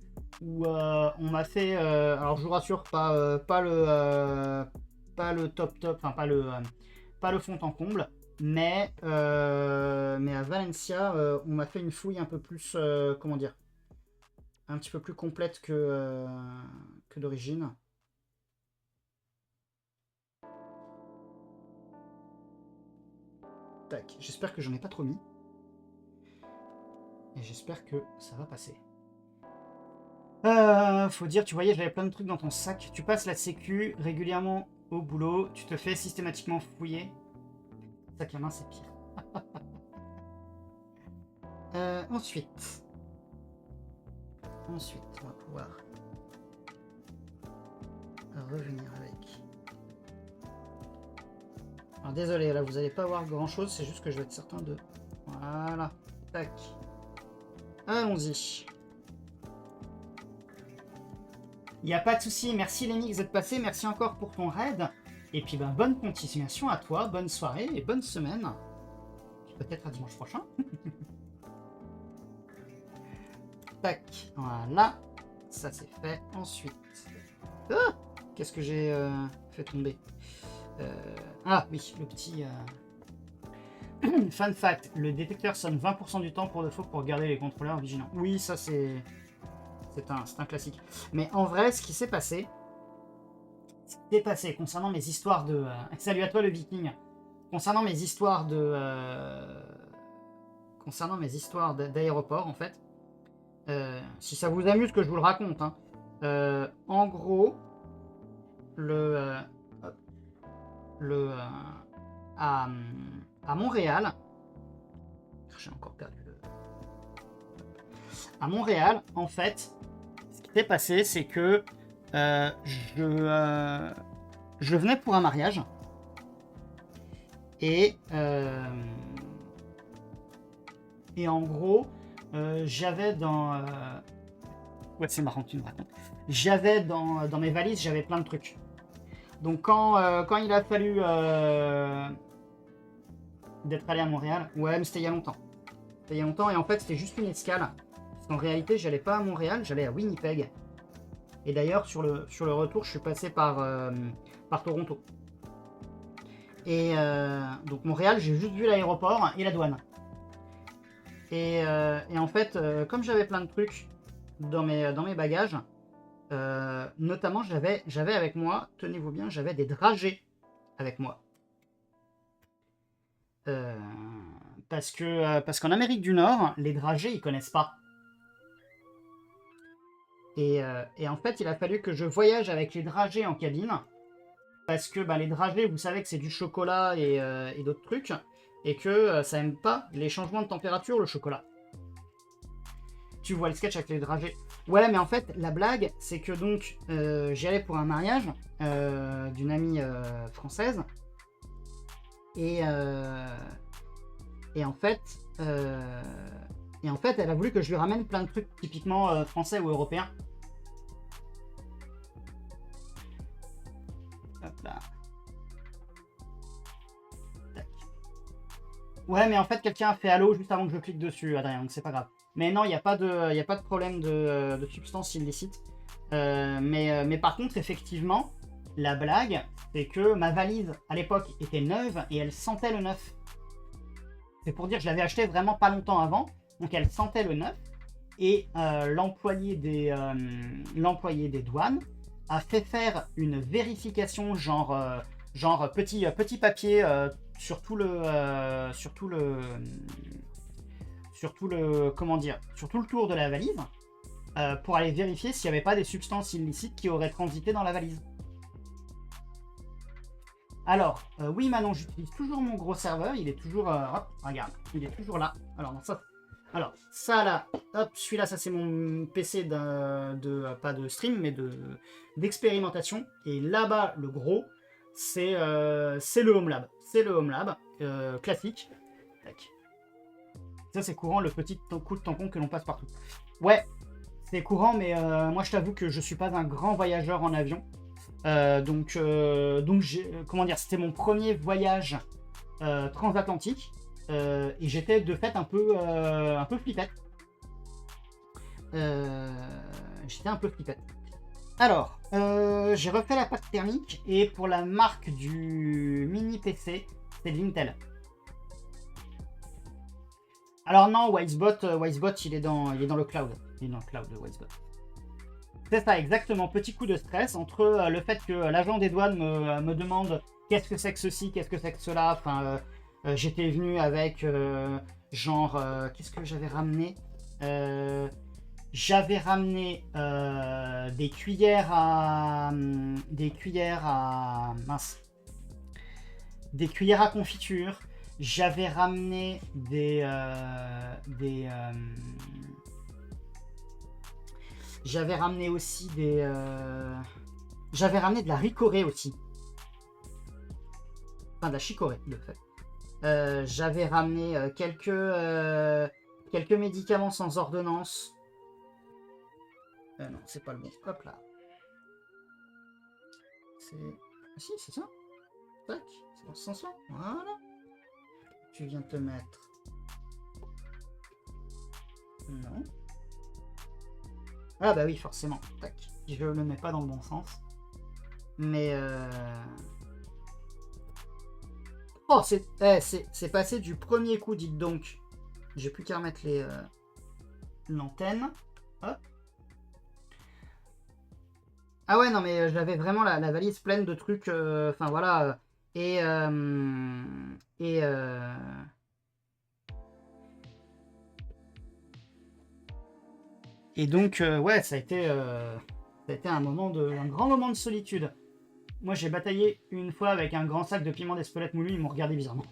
où on m'a fait, alors je vous rassure, pas le top, enfin pas le fond en comble, mais à Valencia, on m'a fait une fouille un peu plus, comment dire, un petit peu plus complète que d'origine. Tac, j'espère que j'en ai pas trop mis. Et j'espère que ça va passer. Faut dire, tu voyais, j'avais plein de trucs dans ton sac. Tu passes la sécu régulièrement au boulot, tu te fais systématiquement fouiller. Sac à main, c'est pire. Ensuite, on va pouvoir revenir avec. Alors désolé, là vous n'allez pas voir grand chose, c'est juste que je vais être certain de. Voilà, tac. Allons-y. Il n'y a pas de souci, merci Lenix d'être passé, merci encore pour ton raid. Et puis ben, bonne continuation à toi, bonne soirée et bonne semaine. Peut-être à dimanche prochain. Tac, voilà. Ça c'est fait. Ensuite. Ah, qu'est-ce que j'ai fait tomber Ah oui, le petit... Fun fact, le détecteur sonne 20% du temps pour de faux pour garder les contrôleurs vigilants. Oui, ça c'est un classique. Mais en vrai, ce qui s'est passé concernant mes histoires de... Salut à toi le viking. Concernant mes histoires d'aéroport, en fait, si ça vous amuse que je vous le raconte, hein, en gros, à Montréal, j'ai encore perdu à Montréal, en fait, ce qui s'est passé, c'est que je venais pour un mariage et en gros, j'avais dans ouais, c'est marrant que tu me racontes. J'avais dans mes valises, j'avais plein de trucs. Donc quand il a fallu d'être allé à Montréal, ouais, mais c'était il y a longtemps. Et en fait, c'était juste une escale. Parce qu'en réalité, j'allais pas à Montréal, j'allais à Winnipeg. Et d'ailleurs, sur le retour, je suis passé par Toronto. Et donc Montréal, j'ai juste vu l'aéroport et la douane. Et en fait, comme j'avais plein de trucs dans mes bagages, notamment j'avais avec moi, tenez-vous bien, j'avais des dragées avec moi. Parce qu'en Amérique du Nord, les dragées, ils connaissent pas. Et en fait, il a fallu que je voyage avec les dragées en cabine. Parce que les dragées, vous savez que c'est du chocolat et d'autres trucs. Et que ça aime pas les changements de température, le chocolat. Tu vois le sketch avec les dragées. Ouais, mais en fait, la blague, c'est que donc, j'y allais pour un mariage d'une amie française. Et, et en fait, euh, elle a voulu que je lui ramène plein de trucs typiquement français ou européens. Hop là. Tac. Ouais, mais en fait, quelqu'un a fait Halo juste avant que je clique dessus, Adrien, donc c'est pas grave. Mais non, il n'y a pas de problème de substance illicite. Mais par contre, effectivement, la blague, c'est que ma valise, à l'époque, était neuve et elle sentait le neuf. C'est pour dire que je l'avais acheté vraiment pas longtemps avant, donc elle sentait le neuf. Et l'employé des douanes a fait faire une vérification genre petit papier sur tout le comment dire, sur tout le tour de la valise pour aller vérifier s'il n'y avait pas des substances illicites qui auraient transité dans la valise. Alors, oui Manon, j'utilise toujours mon gros serveur, il est toujours, hop, regarde, il est toujours là. Alors, ça là, hop, celui-là, ça c'est mon PC pas de stream, mais d'expérimentation. Et là-bas, le gros, c'est le Home Lab. C'est le Home Lab, classique. Tac. Ça c'est courant, le petit coup de tampon que l'on passe partout. Ouais, c'est courant, mais moi je t'avoue que je suis pas un grand voyageur en avion. Donc comment dire, c'était mon premier voyage transatlantique et j'étais de fait un peu flippette. J'étais un peu flippette. Alors, j'ai refait la pâte thermique et pour la marque du mini PC, c'est de l'Intel. Alors non, Wisebot, il est dans le cloud. Il est dans le cloud de Wisebot. C'est ça, exactement. Petit coup de stress entre le fait que l'agent des douanes me demande qu'est-ce que c'est que ceci, qu'est-ce que c'est que cela. Enfin, j'étais venu avec qu'est-ce que j'avais ramené J'avais ramené des cuillères à confiture. J'avais ramené j'avais ramené aussi j'avais ramené de la ricorée aussi. Enfin, de la chicorée, de fait. J'avais ramené quelques médicaments sans ordonnance. Non, c'est pas le bon. Hop là. C'est... Ah si, c'est ça. Tac, c'est dans ce sens-là. Voilà. Tu viens te mettre... Non. Ah bah oui, forcément. Tac. Je le mets pas dans le bon sens. Mais... Oh, c'est passé du premier coup, dites donc. J'ai plus qu'à remettre l'antenne. Hop. Ah ouais, non, mais j'avais vraiment la valise pleine de trucs. Enfin, voilà. Et donc, ouais, ça a été un grand moment de solitude. Moi, j'ai bataillé une fois avec un grand sac de piment d'Espelette moulu, ils m'ont regardé bizarrement.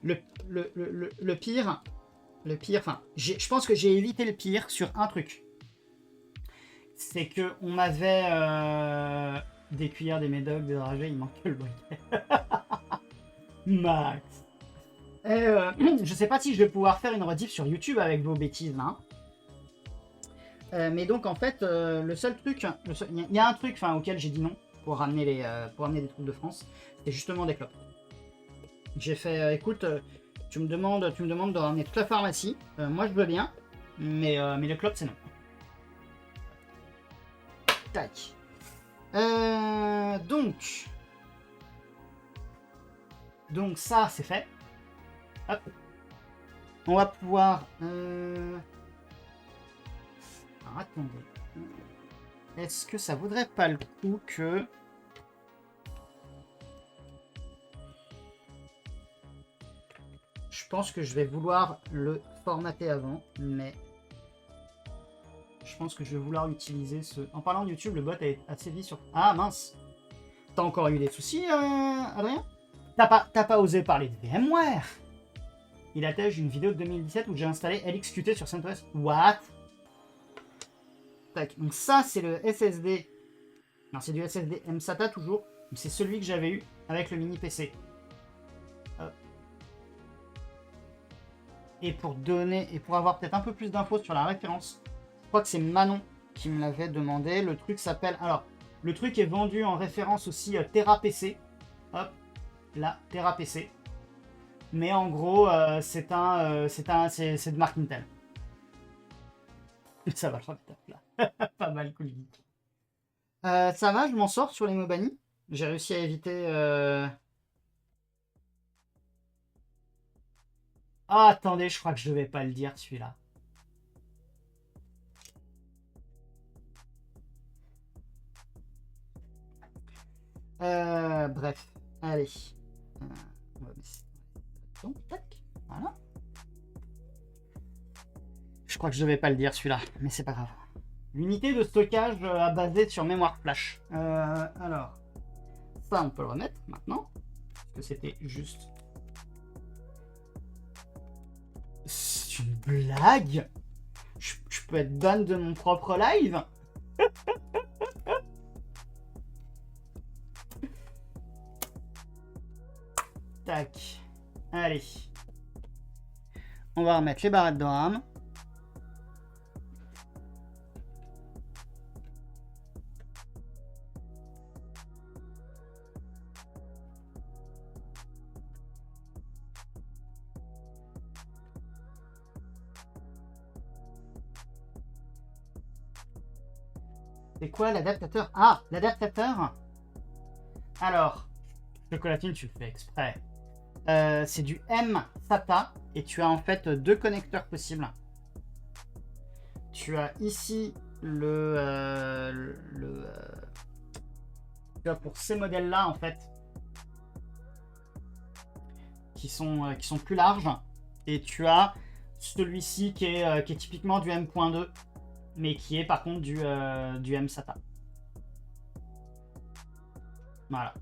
le pire, enfin, je pense que j'ai évité le pire sur un truc. C'est que on m'avait des cuillères, des médocs, des dragées, il manque que le briquet. Max. Je sais pas si je vais pouvoir faire une rediff sur YouTube avec vos bêtises là. Mais donc en fait, le seul truc, il y a un truc auquel j'ai dit non pour ramener des trucs de France, c'est justement des clopes. J'ai fait, écoute, tu me demandes de ramener toute la pharmacie, moi je veux bien, mais les clopes c'est non. Tac. Donc ça c'est fait. Hop. On va pouvoir... Alors attendez. Est-ce que ça vaudrait pas le coup que... Je pense que je vais vouloir le formater avant, mais... Je pense que je vais vouloir utiliser ce... En parlant de YouTube, le bot est assez vite sur... Ah mince. T'as encore eu des soucis, Adrien? T'as pas osé parler de VMware? Il attège une vidéo de 2017 où j'ai installé LXQT sur CentOS. What? Tac. Donc ça, c'est le SSD. Non, c'est du SSD mSATA toujours. C'est celui que j'avais eu avec le mini PC. Et pour donner, et pour avoir peut-être un peu plus d'infos sur la référence, je crois que c'est Manon qui me l'avait demandé. Le truc s'appelle... Alors, le truc est vendu en référence aussi TerraPC. Hop, là, TerraPC. Mais en gros, c'est de marque Intel. Ça va le remettre là. Pas mal, cool geek. Ça va, je m'en sors sur les mots bannis. J'ai réussi à éviter... Ah, attendez, je crois que je devais pas le dire, celui-là. Bref, allez. On va mettre... Donc, tac, voilà. Je crois que je devais pas le dire, celui-là, mais c'est pas grave. L'unité de stockage à basée sur mémoire flash. Alors, ça, on peut le remettre maintenant. Parce que c'était juste... C'est une blague. Je peux être ban de mon propre live. Tac. Allez. On va remettre les barrettes de RAM. C'est quoi l'adaptateur? Ah, l'adaptateur. Alors, Chocolatine, tu le fais exprès. C'est du mSATA et tu as en fait deux connecteurs possibles. Tu as ici tu as pour ces modèles-là en fait qui sont plus larges et tu as celui-ci qui est typiquement du M.2 mais qui est par contre du mSATA. Voilà.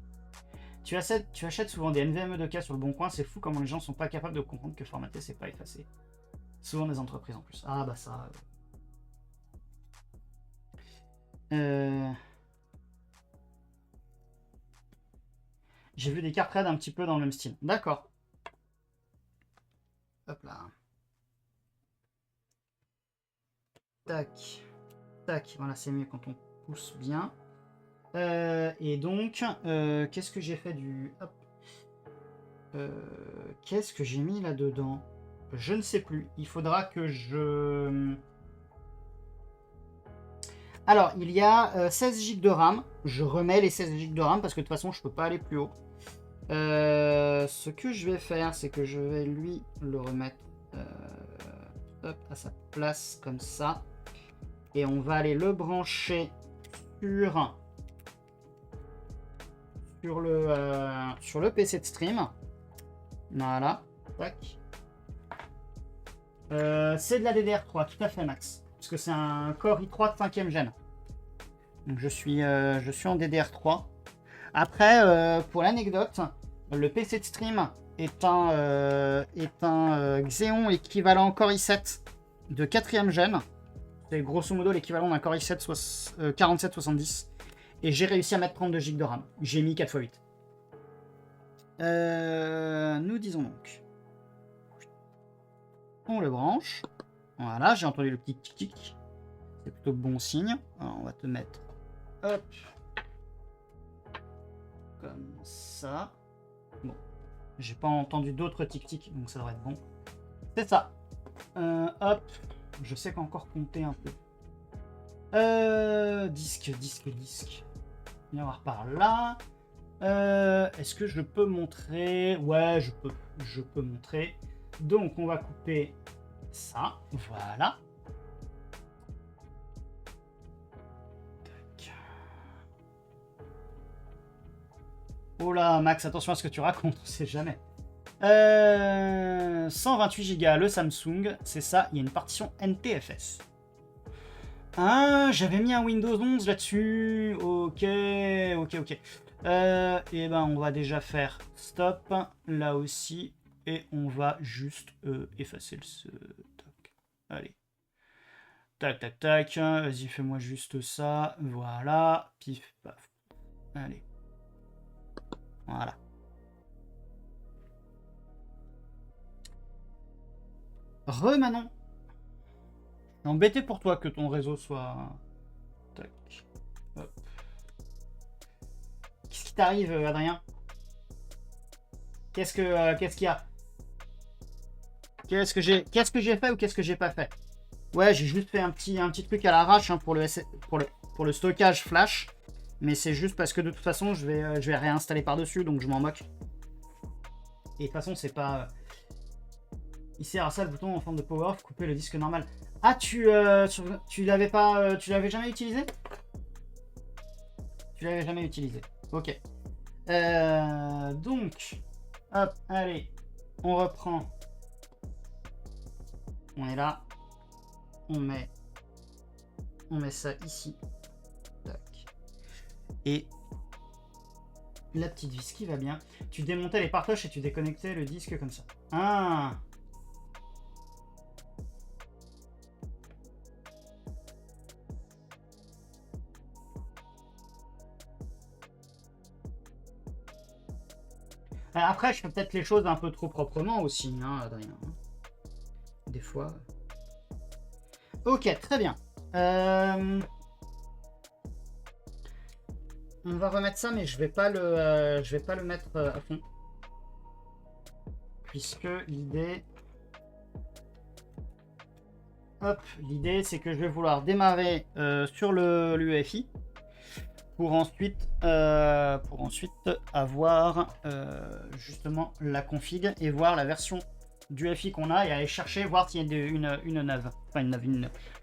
Tu achètes souvent des NVMe de cas sur le bon coin, c'est fou comment les gens sont pas capables de comprendre que formater c'est pas effacer. Souvent des entreprises en plus. Ah bah ça. J'ai vu des cartes RAID un petit peu dans le même style. D'accord. Hop là. Tac. Tac. Voilà, c'est mieux quand on pousse bien. Et donc, qu'est-ce que j'ai fait du... Hop. Qu'est-ce que j'ai mis là-dedans? Je ne sais plus. Il faudra que je... Alors, il y a 16 Go de RAM. Je remets les 16 Go de RAM parce que de toute façon, je peux pas aller plus haut. Ce que je vais faire, c'est que je vais lui le remettre hop, à sa place comme ça. Et on va aller le brancher sur le PC de stream. Voilà. Tac. C'est de la DDR3, tout à fait, Max. Parce que c'est un Core i3 de 5e gen. Donc je suis en DDR3. Après, pour l'anecdote, le PC de stream est un Xeon équivalent Core i7 de 4e gen. C'est grosso modo l'équivalent d'un Core i7 4770. Et j'ai réussi à mettre 32 Go de RAM. J'ai mis 4 x 8. Nous disons donc. On le branche. Voilà, j'ai entendu le petit tic-tic. C'est plutôt bon signe. Alors, on va te mettre... Hop. Comme ça. Bon. J'ai pas entendu d'autres tic-tic, donc ça devrait être bon. C'est ça. Hop. Je sais qu'encore compter un peu. Disque. Viens voir par là. Est-ce que je peux montrer? Ouais, je peux montrer. Donc, on va couper ça. Voilà. Tac. Oh là, Max, attention à ce que tu racontes, on sait jamais. 128 Go, le Samsung, c'est ça, il y a une partition NTFS. Ah, j'avais mis un Windows 11 là-dessus. Ok. Et ben, on va déjà faire stop. Là aussi, et on va juste effacer le... Tac. Allez. Tac, tac, tac. Vas-y, fais-moi juste ça. Voilà. Pif, paf. Allez. Voilà. Manon. Je suis embêté pour toi que ton réseau soit... Tac. Hop. Qu'est-ce qui t'arrive, Adrien? Qu'est-ce qu'il y a? Qu'est-ce que j'ai fait ou qu'est-ce que j'ai pas fait? Ouais, j'ai juste fait un petit truc à l'arrache pour le stockage flash. Mais c'est juste parce que de toute façon, je vais réinstaller par-dessus, donc je m'en moque. Et de toute façon, c'est pas... Il sert à ça le bouton en forme de power off, couper le disque normal. Ah, tu l'avais pas... tu l'avais jamais utilisé? Tu l'avais jamais utilisé. Ok. Donc... Hop, allez. On reprend. On est là. On met ça ici. Tac. Et la petite vis qui va bien. Tu démontais les partoches et tu déconnectais le disque comme ça. Ah! Après, je fais peut-être les choses un peu trop proprement aussi, hein, Adrien. Des fois. Ok, très bien. On va remettre ça, mais je vais pas le mettre à fond. Puisque l'idée... Hop, l'idée c'est que je vais vouloir démarrer sur l'UEFI pour ensuite avoir justement la config et voir la version du FI qu'on a et aller chercher, voir s'il y a une neuve, enfin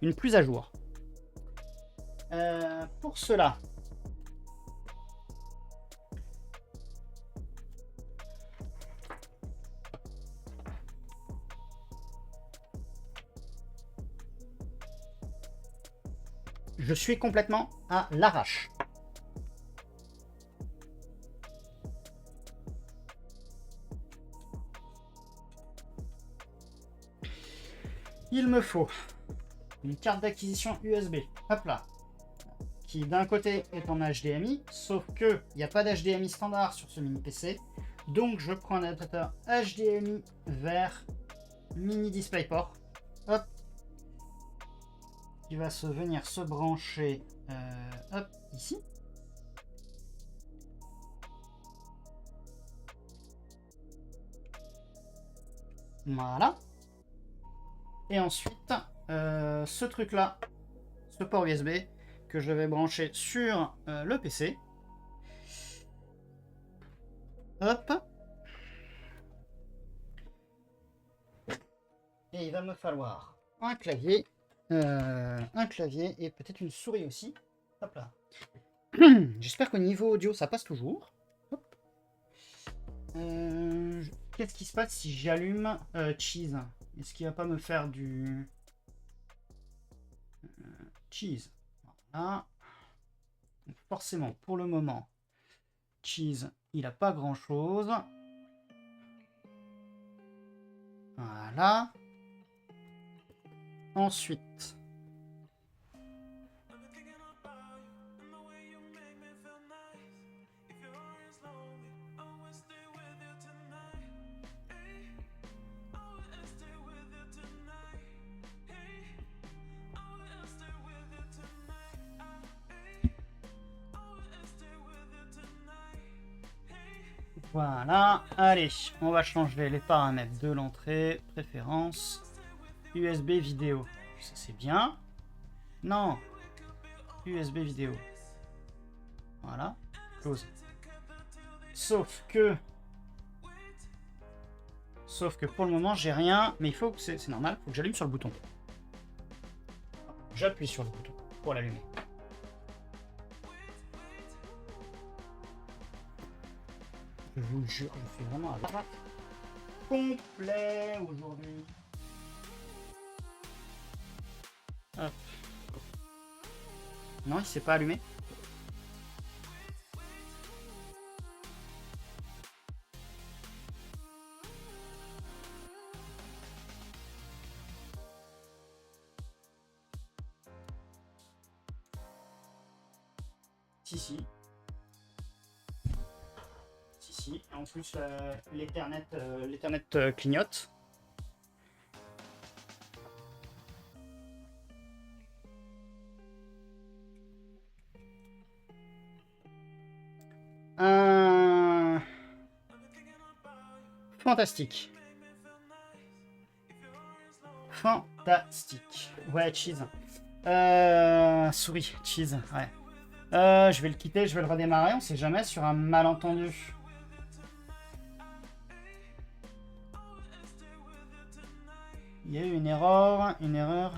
une plus à jour. Pour cela, je suis complètement à l'arrache. Il me faut une carte d'acquisition USB, hop là, qui d'un côté est en HDMI, sauf que il n'y a pas d'HDMI standard sur ce mini PC, donc je prends un adaptateur HDMI vers mini DisplayPort, hop, qui va venir se brancher hop, ici. Voilà. Et ensuite, ce truc-là, ce port USB, que je vais brancher sur le PC. Hop. Et il va me falloir un clavier et peut-être une souris aussi. Hop là. J'espère qu'au niveau audio, ça passe toujours. Qu'est-ce qui se passe si j'allume Cheese? Est-ce qu'il va pas me faire du Cheese? Voilà. Donc forcément, pour le moment, Cheese, il n'a pas grand-chose. Voilà. Ensuite, voilà, allez, on va changer les paramètres de l'entrée, préférence, USB vidéo, ça c'est bien, non, USB vidéo, voilà, close, sauf que pour le moment j'ai rien, mais il faut que c'est normal, il faut que j'allume sur le bouton, j'appuie sur le bouton pour l'allumer. Je vous le jure, je suis vraiment à la complet aujourd'hui. Hop. Non, il s'est pas allumé. Si. Si. En plus, l'Ethernet clignote. Fantastique. Fantastique. Ouais, cheese. Souris, cheese, ouais. Je vais le quitter, je vais le redémarrer, on sait jamais sur un malentendu. Il y a eu une erreur.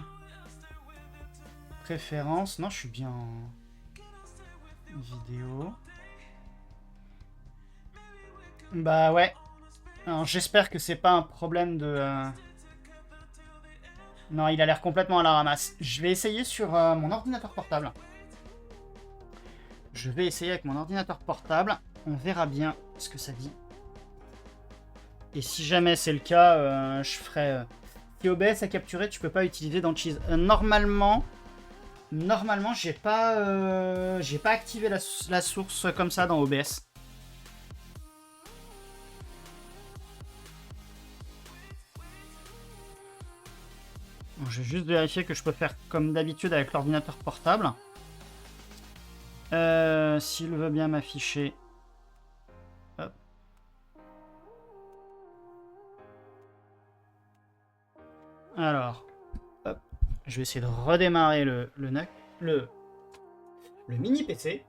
Préférence, non, je suis bien en vidéo. Bah ouais. Alors j'espère que c'est pas un problème de... Non, il a l'air complètement à la ramasse. Je vais essayer sur mon ordinateur portable. Je vais essayer avec mon ordinateur portable. On verra bien ce que ça dit. Et si jamais c'est le cas, je ferai... Si OBS a capturé, tu peux pas utiliser dans Cheese. Normalement, j'ai pas activé la source comme ça dans OBS. Bon, je vais juste vérifier que je peux faire comme d'habitude avec l'ordinateur portable. S'il veut bien m'afficher. Hop. Alors, hop. Je vais essayer de redémarrer le mini PC.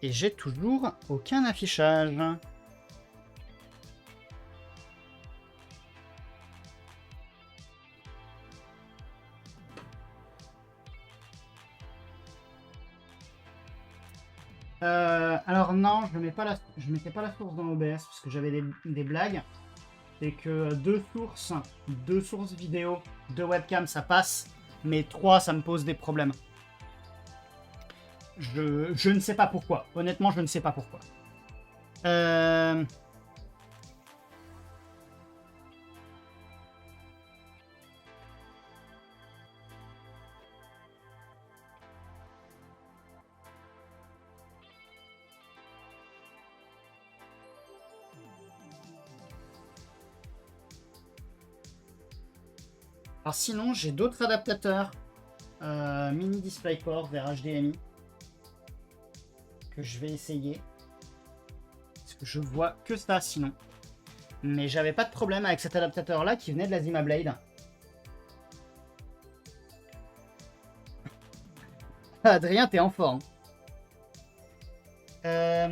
Et j'ai toujours aucun affichage. Alors non, je mettais pas la source dans OBS parce que j'avais des blagues. C'est que deux sources vidéo, deux webcams, ça passe, mais 3, ça me pose des problèmes. Je ne sais pas pourquoi. Honnêtement, je ne sais pas pourquoi. Alors sinon, j'ai d'autres adaptateurs mini DisplayPort vers HDMI que je vais essayer. Parce que je vois que ça sinon. Mais j'avais pas de problème avec cet adaptateur là qui venait de la Zima Blade. Adrien, t'es en forme. Ah,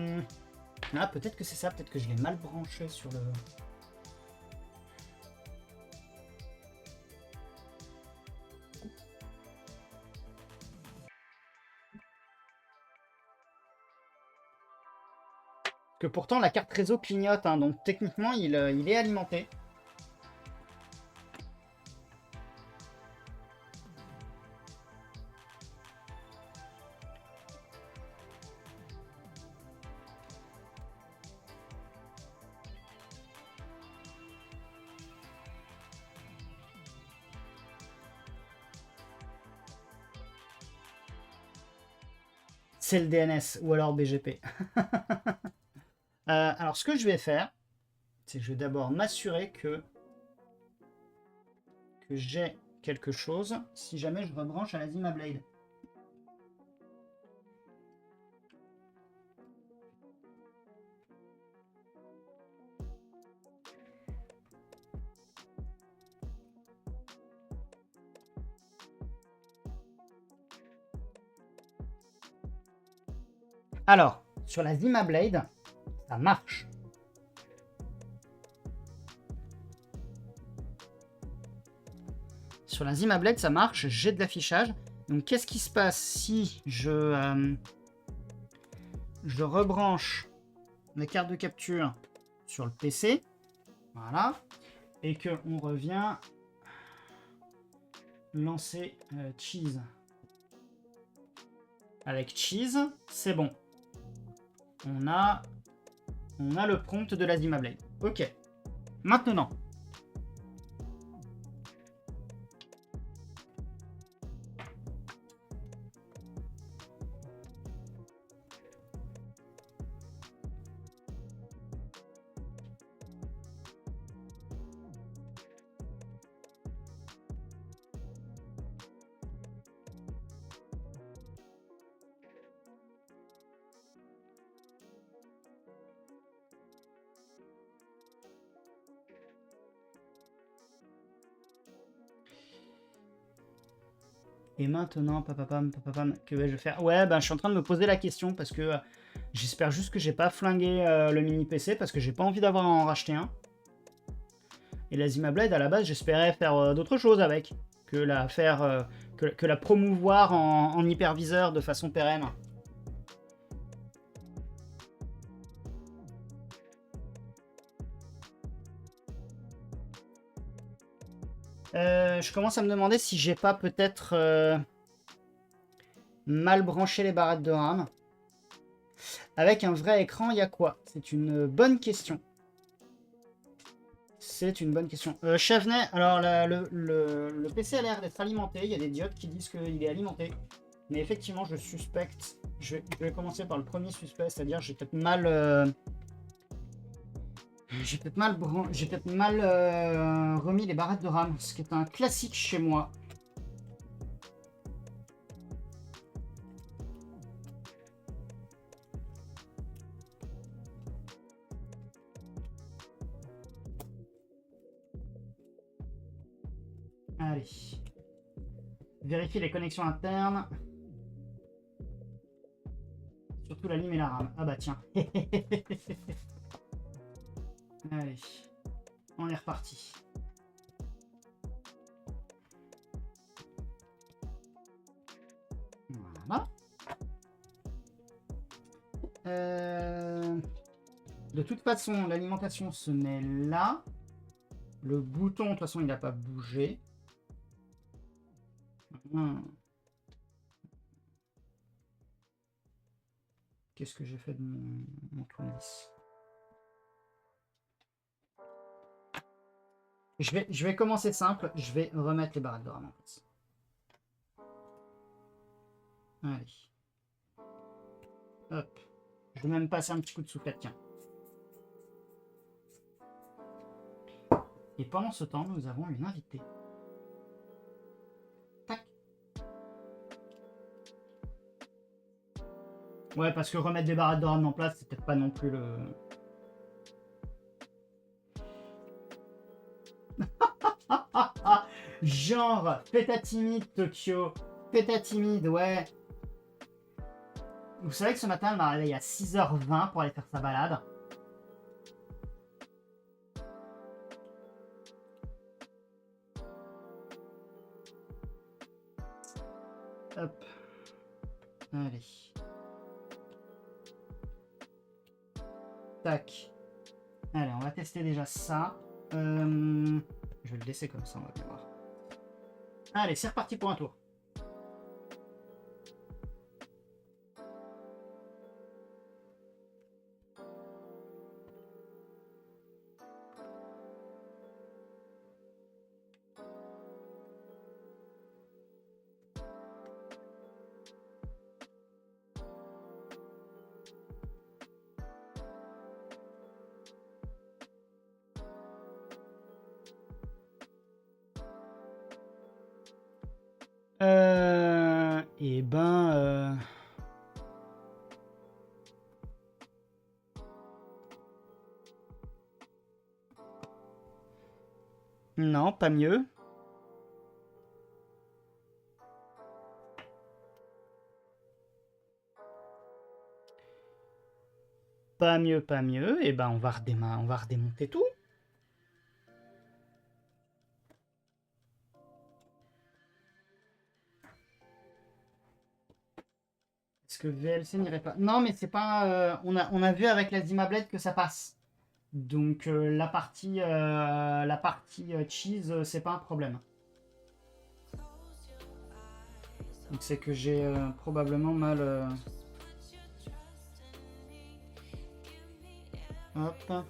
peut-être que c'est ça, peut-être que je l'ai mal branché sur le... Que pourtant la carte réseau clignote, hein, donc techniquement il est alimenté. C'est le DNS ou alors BGP. Alors ce que je vais faire, c'est que je vais d'abord m'assurer que j'ai quelque chose si jamais je rebranche à la Zima Blade. Alors, sur la Zima Blade, ça marche. Sur la Zima Blade, ça marche, j'ai de l'affichage. Donc, qu'est-ce qui se passe si je rebranche la carte de capture sur le PC, voilà, et qu'on revient lancer cheese. Avec cheese, c'est bon. On a le prompt de l'Azima Blade. Ok. Maintenant. Et maintenant, papapam, que vais-je faire? Ouais, ben je suis en train de me poser la question parce que j'espère juste que j'ai pas flingué le mini PC parce que j'ai pas envie d'avoir à en racheter un. Et la Zima Blade, à la base, j'espérais faire d'autres choses avec que la faire, que la promouvoir en hyperviseur de façon pérenne. Je commence à me demander si j'ai pas peut-être mal branché les barrettes de RAM. Avec un vrai écran, il y a quoi? C'est une bonne question. C'est une bonne question. Chevenet, alors le PC a l'air d'être alimenté. Il y a des diodes qui disent qu'il est alimenté. Mais effectivement, je suspecte. Je vais commencer par le premier suspect, c'est-à-dire j'ai peut-être mal. J'ai peut-être mal remis les barrettes de RAM, ce qui est un classique chez moi. Allez. Vérifier les connexions internes. Surtout la lime et la RAM. Ah bah tiens. Allez. On est reparti. Voilà. De toute façon, l'alimentation se met là. Le bouton, de toute façon, il n'a pas bougé. Qu'est-ce que j'ai fait de mon tournevis? Je vais commencer simple. Je vais remettre les barrettes de RAM en place. Allez. Hop. Je vais même passer un petit coup de soufflette, tiens. Et pendant ce temps, nous avons une invitée. Tac. Ouais, parce que remettre des barrettes de RAM en place, c'est peut-être pas non plus le... Genre, feta timide, Tokyo. Feta timide, ouais. Vous savez que ce matin, elle m'a réveillé à 6h20 pour aller faire sa balade. Hop. Allez. Tac. Allez, on va tester déjà ça. Je vais le laisser comme ça, on va bien voir. Allez, c'est reparti pour un tour. Et ben... Non, pas mieux. Pas mieux, pas mieux. Et ben on va redémonter tout. Est-ce que VLC n'irait pas? Non, mais c'est pas... on a vu avec la Zima Blade que ça passe. Donc la partie cheese, c'est pas un problème. Donc c'est que j'ai probablement mal... Hop.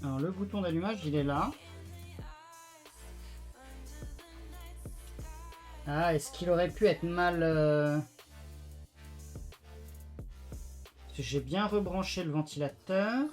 Alors le bouton d'allumage, il est là. Ah, est-ce qu'il aurait pu être mal... Parce que j'ai bien rebranché le ventilateur.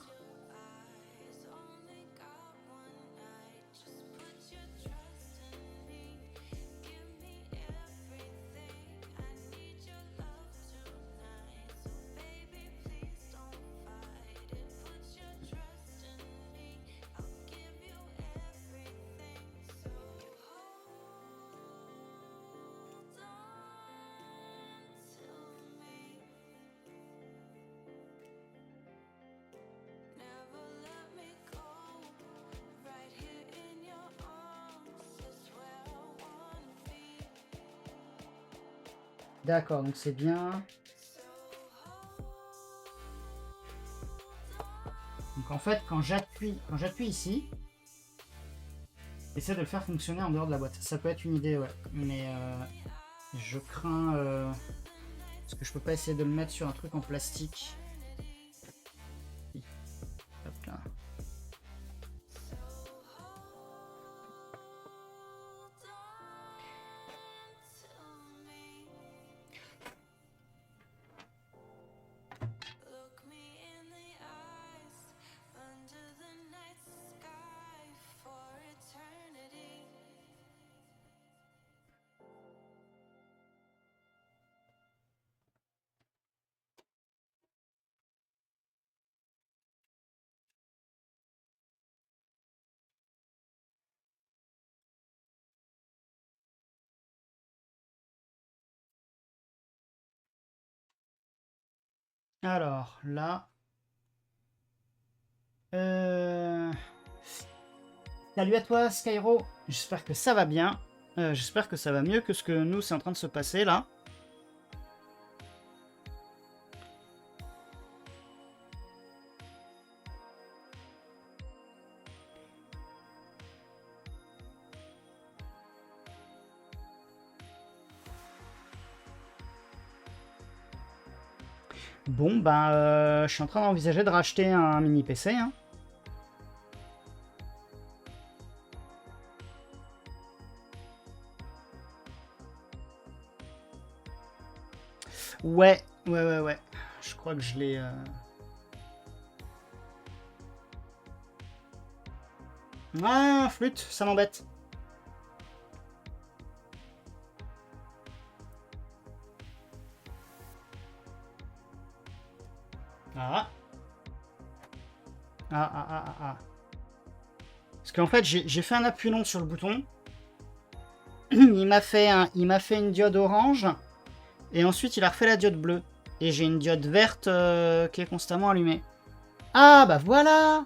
D'accord, donc c'est bien. Donc en fait, quand j'appuie ici, j'essaie de le faire fonctionner en dehors de la boîte. Ça peut être une idée, ouais. Mais je crains... parce que je peux pas essayer de le mettre sur un truc en plastique. Hop là. Alors, là... Salut à toi, Skyro. J'espère que ça va bien. J'espère que ça va mieux que ce que nous, c'est en train de se passer, là. Bon, ben, je suis en train d'envisager de racheter un mini PC, hein. Ouais. Je crois que je l'ai... Ah, flûte, ça m'embête. Ah. Ah. Parce qu'en fait, j'ai fait un appui long sur le bouton. Il m'a fait une diode orange. Et ensuite, il a refait la diode bleue. Et j'ai une diode verte qui est constamment allumée. Ah, bah voilà!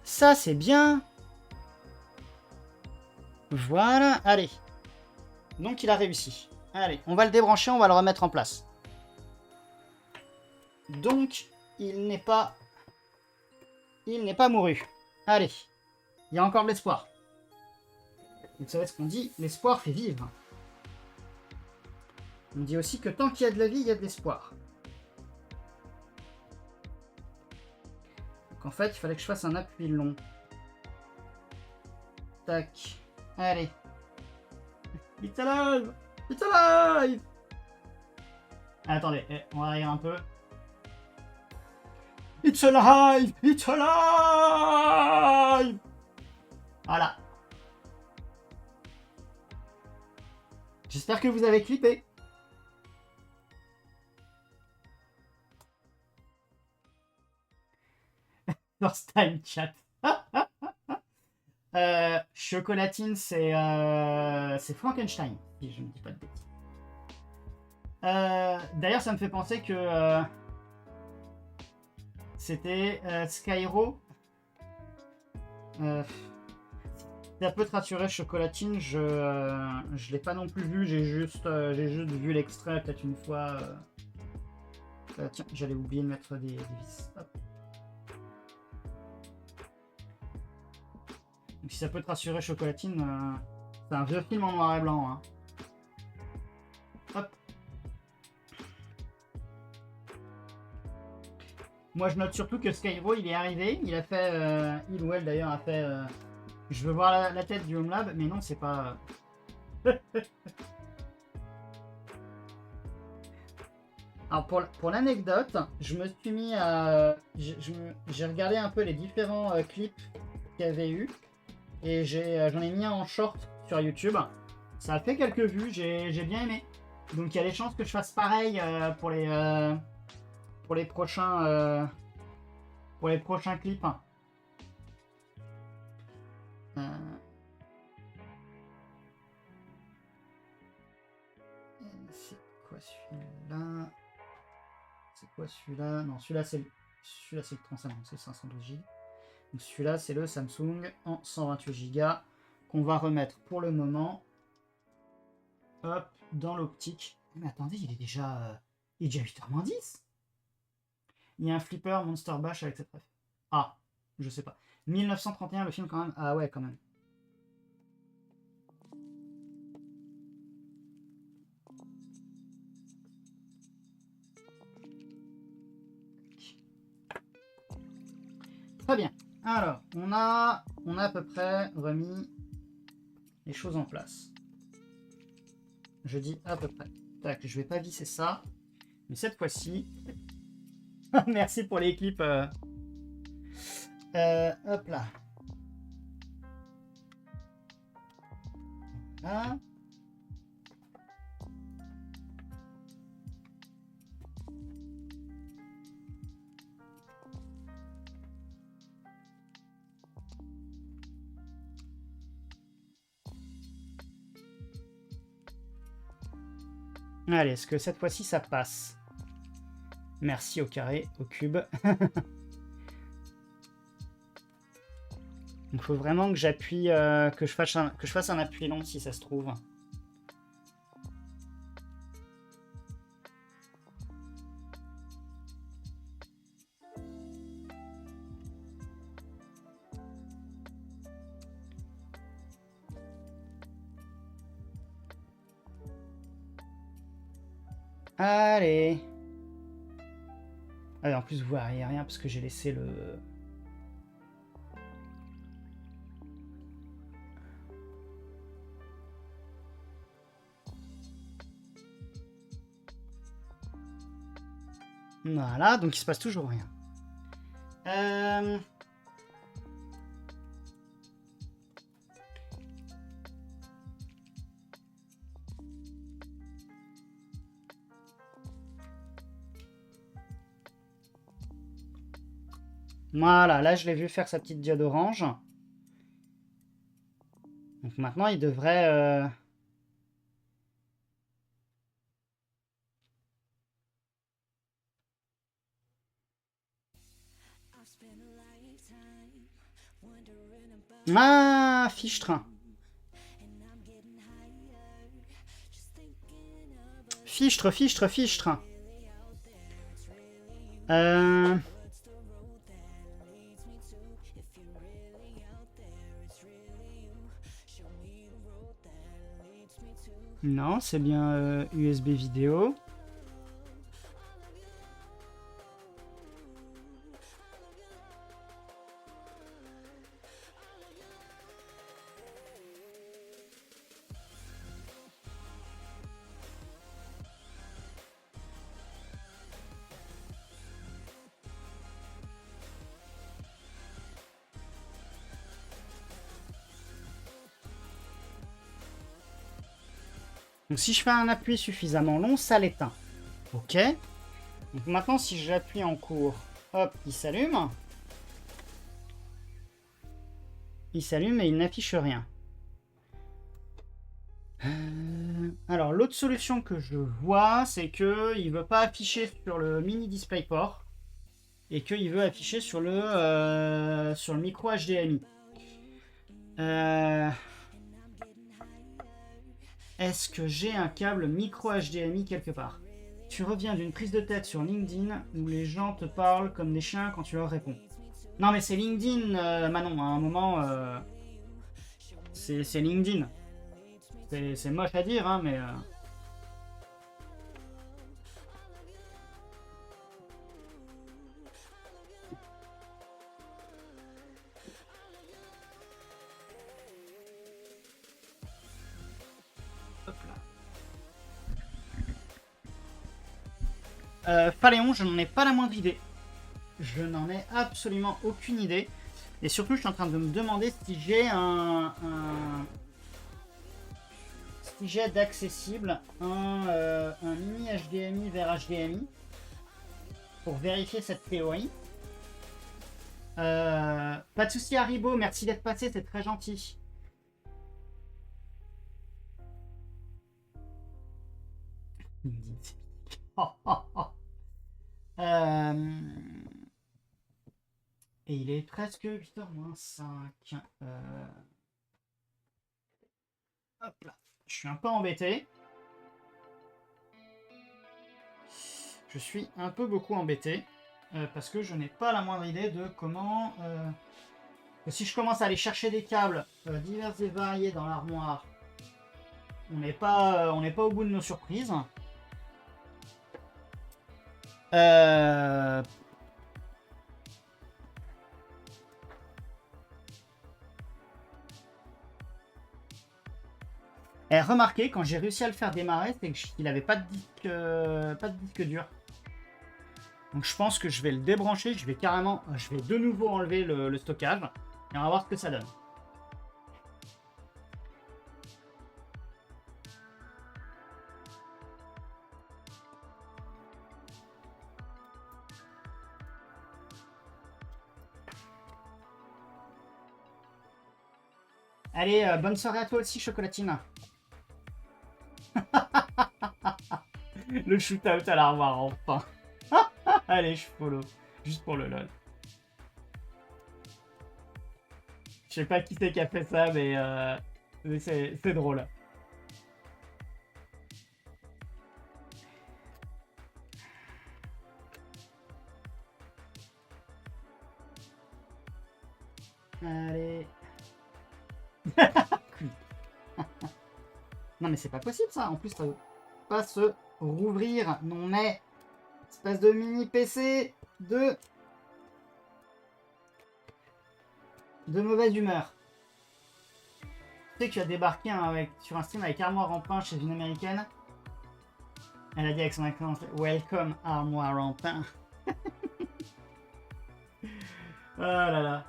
Ça, c'est bien! Voilà, allez. Donc, il a réussi. Allez, on va le débrancher, on va le remettre en place. Donc, il n'est pas mouru. Allez, il y a encore de l'espoir. Vous savez ce qu'on dit, l'espoir fait vivre. On dit aussi que tant qu'il y a de la vie, il y a de l'espoir. Donc en fait, il fallait que je fasse un appui long. Tac. Allez. It's alive! It's alive! Attendez, on va arriver un peu. It's alive! It's alive! Voilà. J'espère que vous avez clippé. First time chat. Chocolatine, c'est Frankenstein, si je ne dis pas de bêtises. D'ailleurs, ça me fait penser que c'était Skyro. Ça peut te rassurer, Chocolatine, je l'ai pas non plus vu, j'ai juste vu l'extrait peut-être une fois. Tiens, j'allais oublier de mettre des vis. Hop. Donc si ça peut te rassurer, Chocolatine, c'est un vieux film en noir et blanc. Hein. Hop. Moi je note surtout que Skyro il est arrivé, il a fait, il ou elle d'ailleurs a fait, je veux voir la tête du Home Lab, mais non c'est pas... Alors pour l'anecdote, je me suis mis à... J'ai regardé un peu les différents clips qu'il y avait eu. Et j'en ai mis un en short sur YouTube. Ça a fait quelques vues, j'ai bien aimé. Donc il y a des chances que je fasse pareil pour les prochains clips. C'est quoi celui-là? C'est quoi celui-là? Non, celui-là c'est le 35, c'est le 512 Go. Donc celui-là, c'est le Samsung en 128 Go qu'on va remettre pour le moment. Hop, dans l'optique. Mais attendez, il est déjà 8h-10. Il y a un flipper Monster Bash avec cette ref. Ah, je sais pas. 1931, le film quand même. Ah ouais, quand même. Très bien. Alors, on a à peu près remis les choses en place. Je dis à peu près. Tac, je vais pas visser ça. Mais cette fois-ci... Merci pour les clips. Hop là. Voilà. Allez, est-ce que cette fois-ci ça passe? Merci au carré, au cube. Il faut vraiment que j'appuie, que je fasse un appui long si ça se trouve. Allez. Allez, en plus, vous voyez rien parce que j'ai laissé le... Voilà, donc il se passe toujours rien. Voilà, là je l'ai vu faire sa petite diode orange. Donc maintenant il devrait... Ah, Fichtre. Fichtre. Non, c'est bien USB vidéo. Donc si je fais un appui suffisamment long, ça l'éteint. Ok. Donc maintenant, si j'appuie en cours, hop, il s'allume. Il s'allume et il n'affiche rien. Alors, l'autre solution que je vois, c'est qu'il ne veut pas afficher sur le mini DisplayPort et qu'il veut afficher sur le micro HDMI. Est-ce que j'ai un câble micro HDMI quelque part? Tu reviens d'une prise de tête sur LinkedIn où les gens te parlent comme des chiens quand tu leur réponds. Non mais c'est LinkedIn, Manon, à un moment, c'est LinkedIn. C'est moche à dire, hein, mais... Hop là. Phaléon, je n'en ai pas la moindre idée. Je n'en ai absolument aucune idée. Et surtout, je suis en train de me demander si j'ai si j'ai d'accessible un mini HDMI vers HDMI pour vérifier cette théorie. Pas de souci, Haribo, merci d'être passé, c'est très gentil. Et il est presque 8h moins 5. Hop là. Je suis un peu embêté. Je suis un peu beaucoup embêté. Parce que je n'ai pas la moindre idée de comment... si je commence à aller chercher des câbles divers et variés dans l'armoire, on n'est pas au bout de nos surprises. Et remarquez, quand j'ai réussi à le faire démarrer, c'est qu'il n'avait pas de disque dur. Donc je pense que je vais le débrancher, je vais de nouveau enlever le stockage et on va voir ce que ça donne. Allez, bonne soirée à toi aussi, Chocolatine. Le shootout à l'armoire, enfin. Allez, je follow. Juste pour le lol. Je sais pas qui c'est qui a fait ça, mais c'est drôle. Allez. Non mais c'est pas possible ça. En plus, ça veut pas se rouvrir. Non mais... Espèce de mini PC de mauvaise humeur. Tu sais que tu as débarqué sur un stream avec Armoire en pain chez une américaine. Elle a dit avec son accent Welcome Armoire en pain. Oh là là.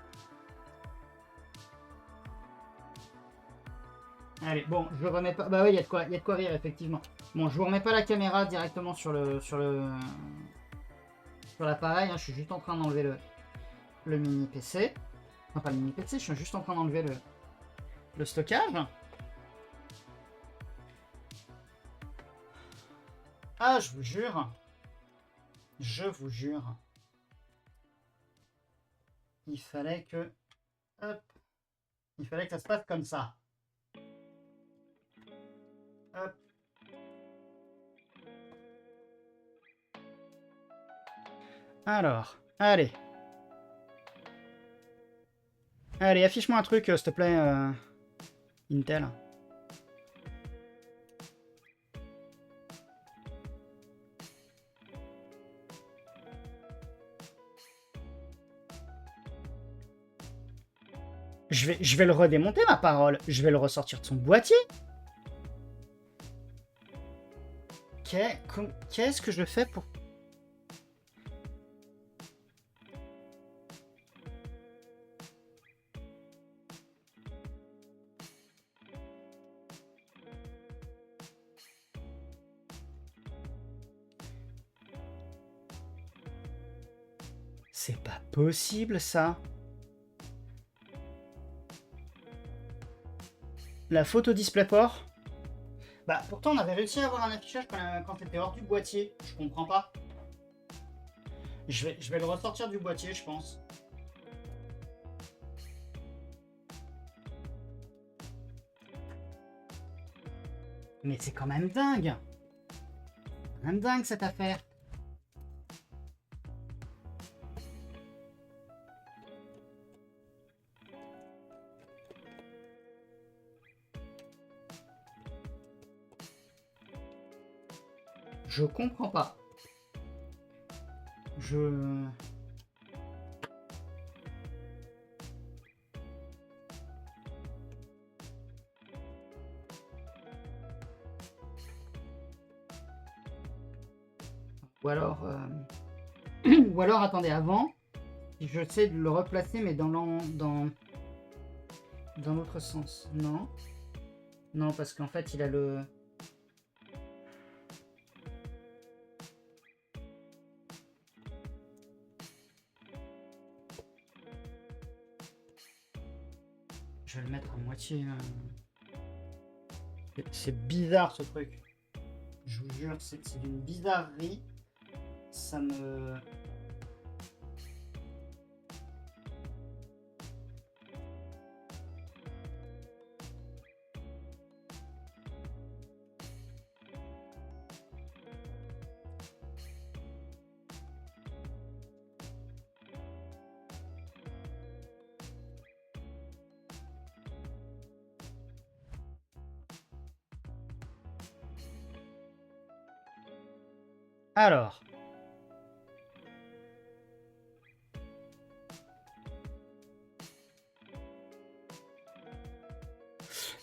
Allez, bon, je remets pas. Bah oui, il y a de quoi rire effectivement. Bon, je vous remets pas la caméra directement sur l'appareil. Hein. Je suis juste en train d'enlever le mini PC. Enfin, pas le mini PC, je suis juste en train d'enlever le stockage. Ah, je vous jure. Je vous jure. Il fallait que... Hop. Il fallait que ça se passe comme ça. Hop. Alors, allez. Allez, affiche-moi un truc, s'il te plaît, Intel. Je vais le redémonter, ma parole. Je vais le ressortir de son boîtier. Qu'est-ce que je fais pour... C'est pas possible, ça. La photo DisplayPort. Bah, pourtant, on avait réussi à avoir un affichage quand t'étais hors du boîtier. Je comprends pas. Je vais le ressortir du boîtier, je pense. Mais c'est quand même dingue. Quand même dingue cette affaire. Je comprends pas. Ou alors... Ou alors, attendez, avant, je sais de le replacer, mais dans l'autre sens. Non. Non, parce qu'en fait, il a le... Je vais le mettre à moitié. C'est bizarre ce truc. Je vous jure, c'est d'une bizarrerie. Ça me... Alors.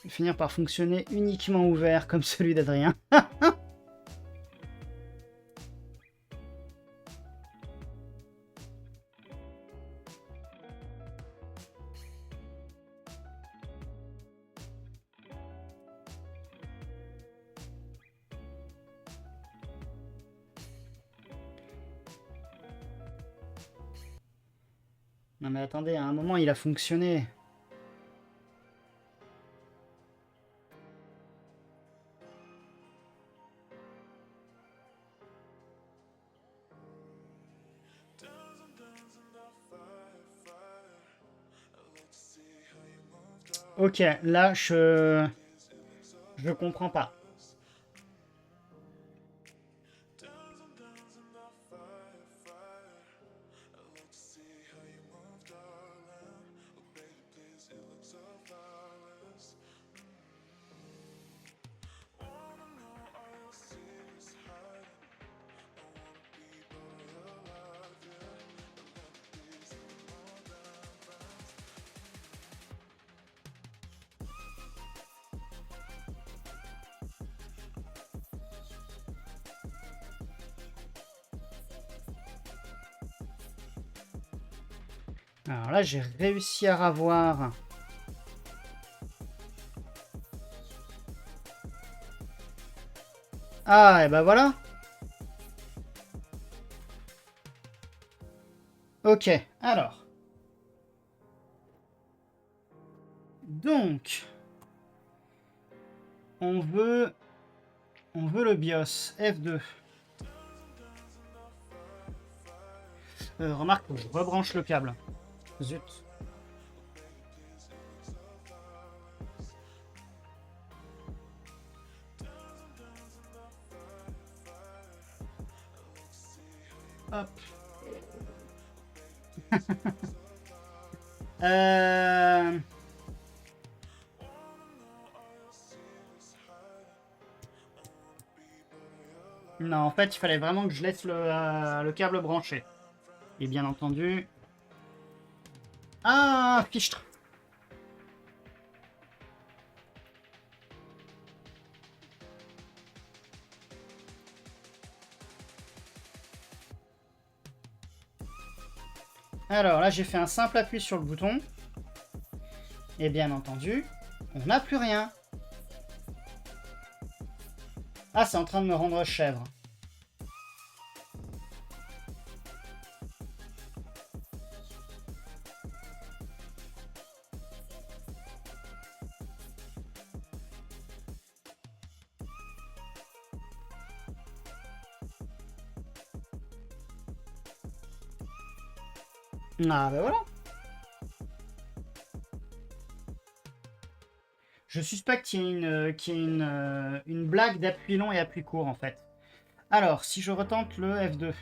Finir par fonctionner uniquement ouvert comme celui d'Adrien. Non mais attendez, à un moment il a fonctionné. Ok, là je comprends pas. Alors là, j'ai réussi à ravoir. Ah, et ben voilà. Ok, alors. Donc, on veut le BIOS F2. Remarque, je rebranche le câble. Zut. Hop. Non, en fait, il fallait vraiment que je laisse le câble branché. Et bien entendu... Ah, fichtre. Alors là, j'ai fait un simple appui sur le bouton. Et bien entendu, on n'a plus rien. Ah, c'est en train de me rendre chèvre. Ah bah voilà. Je suspecte qu'il y ait une blague d'appui long et appui court en fait. Alors, si je retente le F2.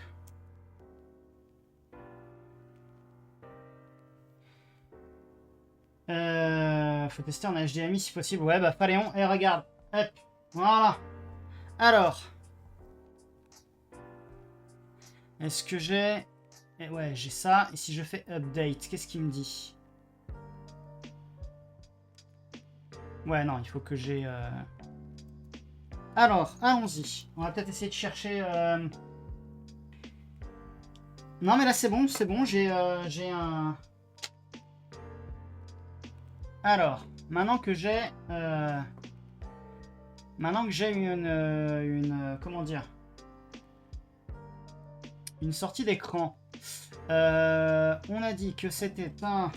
Faut tester en HDMI si possible. Ouais, bah Paléon, et regarde. Hop, voilà. Alors. Est-ce que j'ai... ouais, j'ai ça. Et si je fais update, qu'est-ce qu'il me dit? Ouais, non, il faut que j'ai... Alors, allons-y. On va peut-être essayer de chercher... Non, mais là, c'est bon, j'ai un... Alors, maintenant que j'ai... Maintenant que j'ai comment dire? Une sortie d'écran. On a dit que c'était un...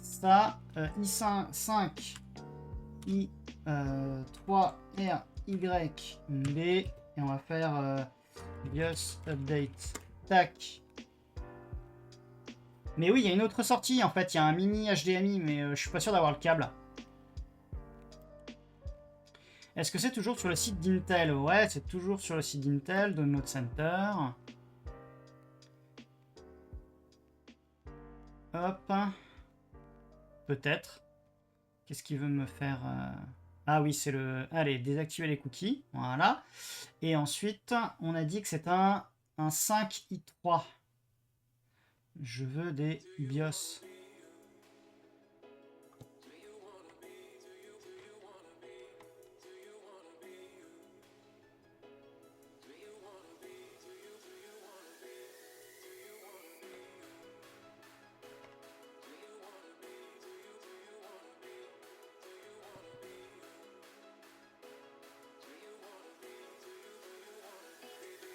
Ça, i5, i3, R, Y, B. Et on va faire BIOS update. Tac. Mais oui, il y a une autre sortie en fait. Il y a un mini HDMI, mais je suis pas sûr d'avoir le câble. Est-ce que c'est toujours sur le site d'Intel? Ouais, c'est toujours sur le site d'Intel, Download Center. Hop. Peut-être. Qu'est-ce qu'il veut me faire Ah oui, c'est le... Allez, désactiver les cookies. Voilà. Et ensuite, on a dit que c'est un 5i3. Je veux des BIOS.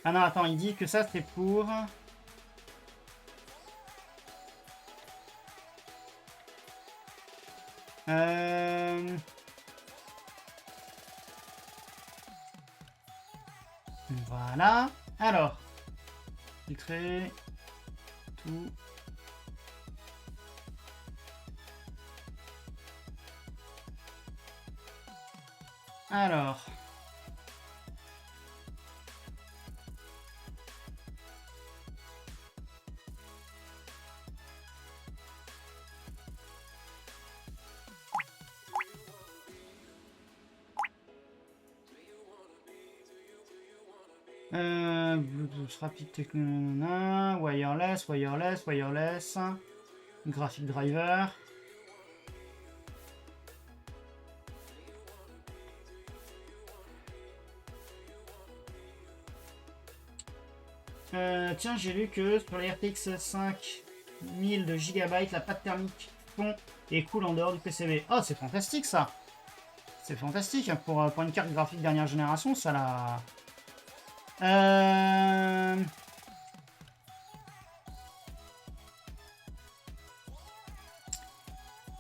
Ah non, attends, il dit que ça c'est pour... Voilà. Alors, filtrer tout. Alors. Bluetooth rapide techno, wireless, graphic driver. Tiens, j'ai lu que sur les RTX 5000 de GB, la pâte thermique fond et coule en dehors du PCB. Oh, c'est fantastique ça! C'est fantastique pour une carte graphique dernière génération, ça la...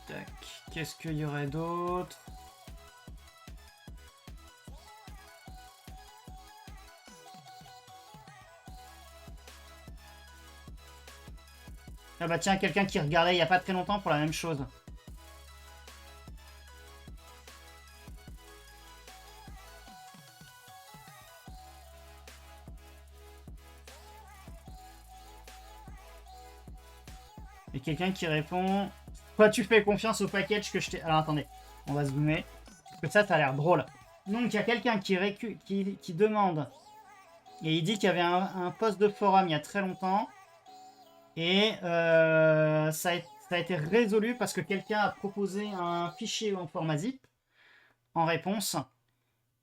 Tac, qu'est-ce qu'il y aurait d'autre? Ah bah tiens, quelqu'un qui regardait il n'y a pas très longtemps pour la même chose. Et quelqu'un qui répond... Toi, tu fais confiance au package que je t'ai... Alors, attendez. On va zoomer. Parce que ça a l'air drôle. Donc, il y a quelqu'un qui demande... Et il dit qu'il y avait un post de forum il y a très longtemps. Et ça a été résolu parce que quelqu'un a proposé un fichier en format zip en réponse.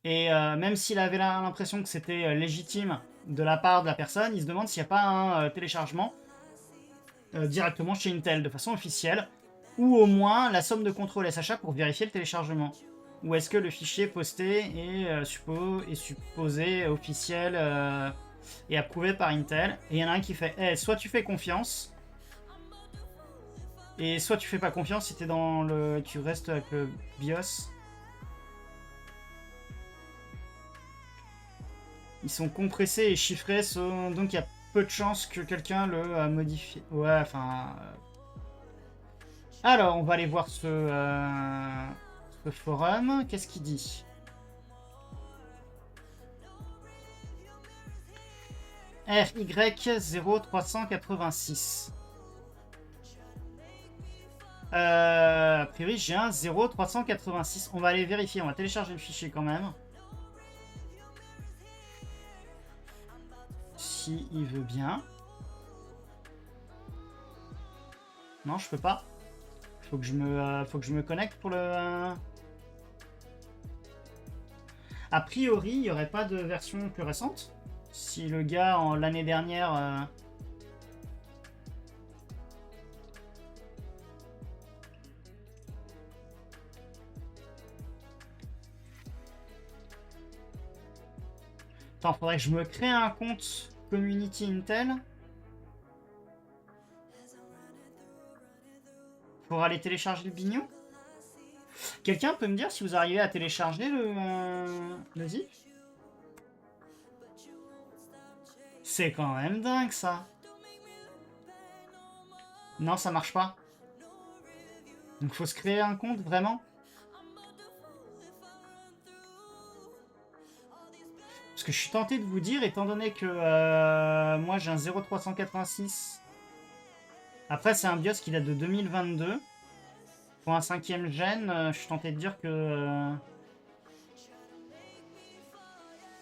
Et même s'il avait l'impression que c'était légitime de la part de la personne, il se demande s'il n'y a pas un téléchargement directement chez Intel de façon officielle, ou au moins la somme de contrôle SHA pour vérifier le téléchargement. Ou est-ce que le fichier posté est supposé officiel et approuvé par Intel? Et il y en a un qui fait soit tu fais confiance, et soit tu fais pas confiance si tu restes avec le BIOS. Ils sont compressés et chiffrés, donc il y a peu de chances que quelqu'un le modifie. Ouais, enfin... Alors, on va aller voir ce forum. Qu'est-ce qu'il dit? RY0386. A priori, j'ai un 0386. On va aller vérifier. On va télécharger le fichier quand même. Si il veut bien. Non, je peux pas. Faut que je me connecte pour le... A priori, il n'y aurait pas de version plus récente. Si le gars, l'année dernière... Attends, faudrait que je me crée un compte Community Intel. Pour aller télécharger le bignon. Quelqu'un peut me dire si vous arrivez à télécharger le zip? C'est quand même dingue ça. Non, ça marche pas. Donc faut se créer un compte vraiment. Parce que je suis tenté de vous dire, étant donné que moi j'ai un 0386. Après c'est un BIOS qui date de 2022. Pour un 5e gen, je suis tenté de dire que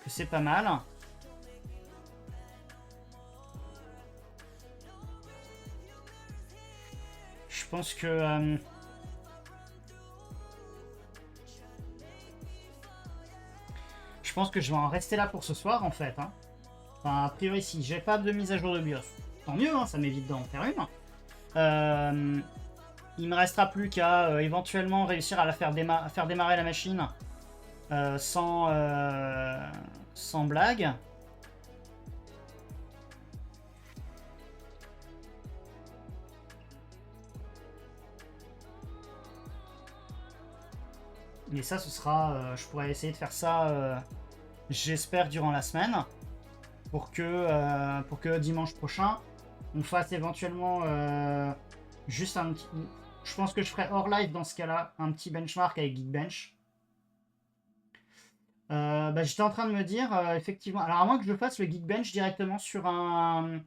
c'est pas mal. Je pense que... je pense que je vais en rester là pour ce soir, en fait. Hein. Enfin, a priori, si j'ai pas de mise à jour de BIOS, tant mieux, hein, ça m'évite d'en faire une. Il me restera plus qu'à éventuellement réussir à faire démarrer la machine sans blague. Mais ça, ce sera... je pourrais essayer de faire ça, j'espère, durant la semaine. Pour que dimanche prochain, on fasse éventuellement juste un petit... Je pense que je ferai hors live dans ce cas-là, un petit benchmark avec Geekbench. J'étais en train de me dire, effectivement... Alors, à moins que je fasse le Geekbench directement sur un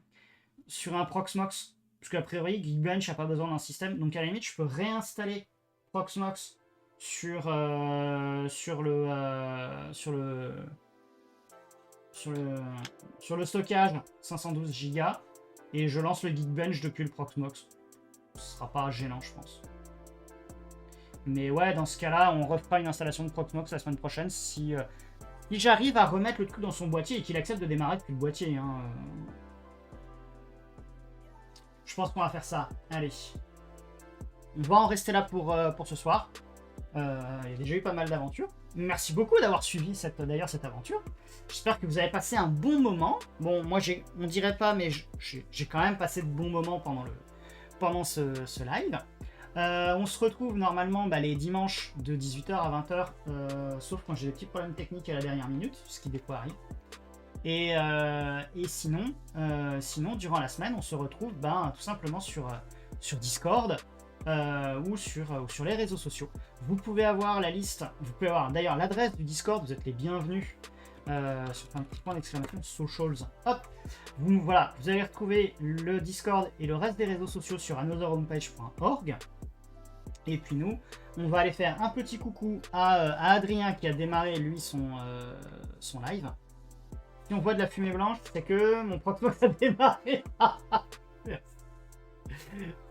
Proxmox. Parce qu'a priori, Geekbench n'a pas besoin d'un système. Donc, à la limite, je peux réinstaller Proxmox sur le stockage 512 Go et je lance le Geekbench depuis le Proxmox. Ce sera pas gênant, je pense. Mais ouais, dans ce cas-là, on refera une installation de Proxmox la semaine prochaine si j'arrive à remettre le truc dans son boîtier et qu'il accepte de démarrer depuis le boîtier. Hein. Je pense qu'on va faire ça. Allez. On va en rester là pour ce soir. Il y a déjà eu pas mal d'aventures. Merci beaucoup d'avoir suivi cette aventure. J'espère que vous avez passé un bon moment. Bon, moi, on dirait pas, mais j'ai quand même passé de bons moments pendant ce live. On se retrouve normalement les dimanches de 18h à 20h, sauf quand j'ai des petits problèmes techniques à la dernière minute, ce qui des fois arrive. Et sinon, durant la semaine, on se retrouve tout simplement sur Discord. Ou sur les réseaux sociaux. Vous pouvez avoir la liste, vous pouvez avoir d'ailleurs l'adresse du Discord, vous êtes les bienvenus sur un petit point d'exclamation socials. Hop, vous allez retrouver le Discord et le reste des réseaux sociaux sur anotherhomepage.org. Et puis nous, on va aller faire un petit coucou à Adrien qui a démarré lui son live. Si on voit de la fumée blanche, c'est que mon Proxmox a démarré.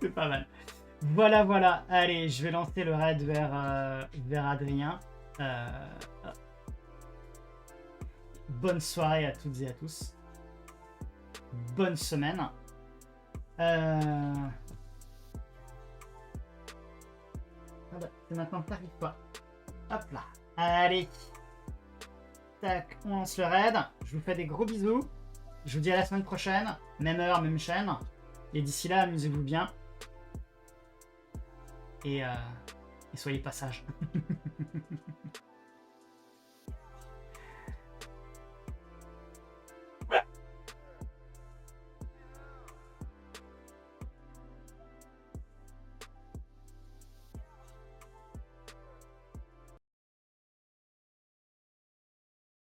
C'est pas mal. Voilà. Allez, je vais lancer le raid vers Adrien. Bonne soirée à toutes et à tous. Bonne semaine. C'est maintenant que t'arrives pas. Hop là. Allez. Tac, on lance le raid. Je vous fais des gros bisous. Je vous dis à la semaine prochaine. Même heure, même chaîne. Et d'ici là, amusez-vous bien. Et soyez pas sages.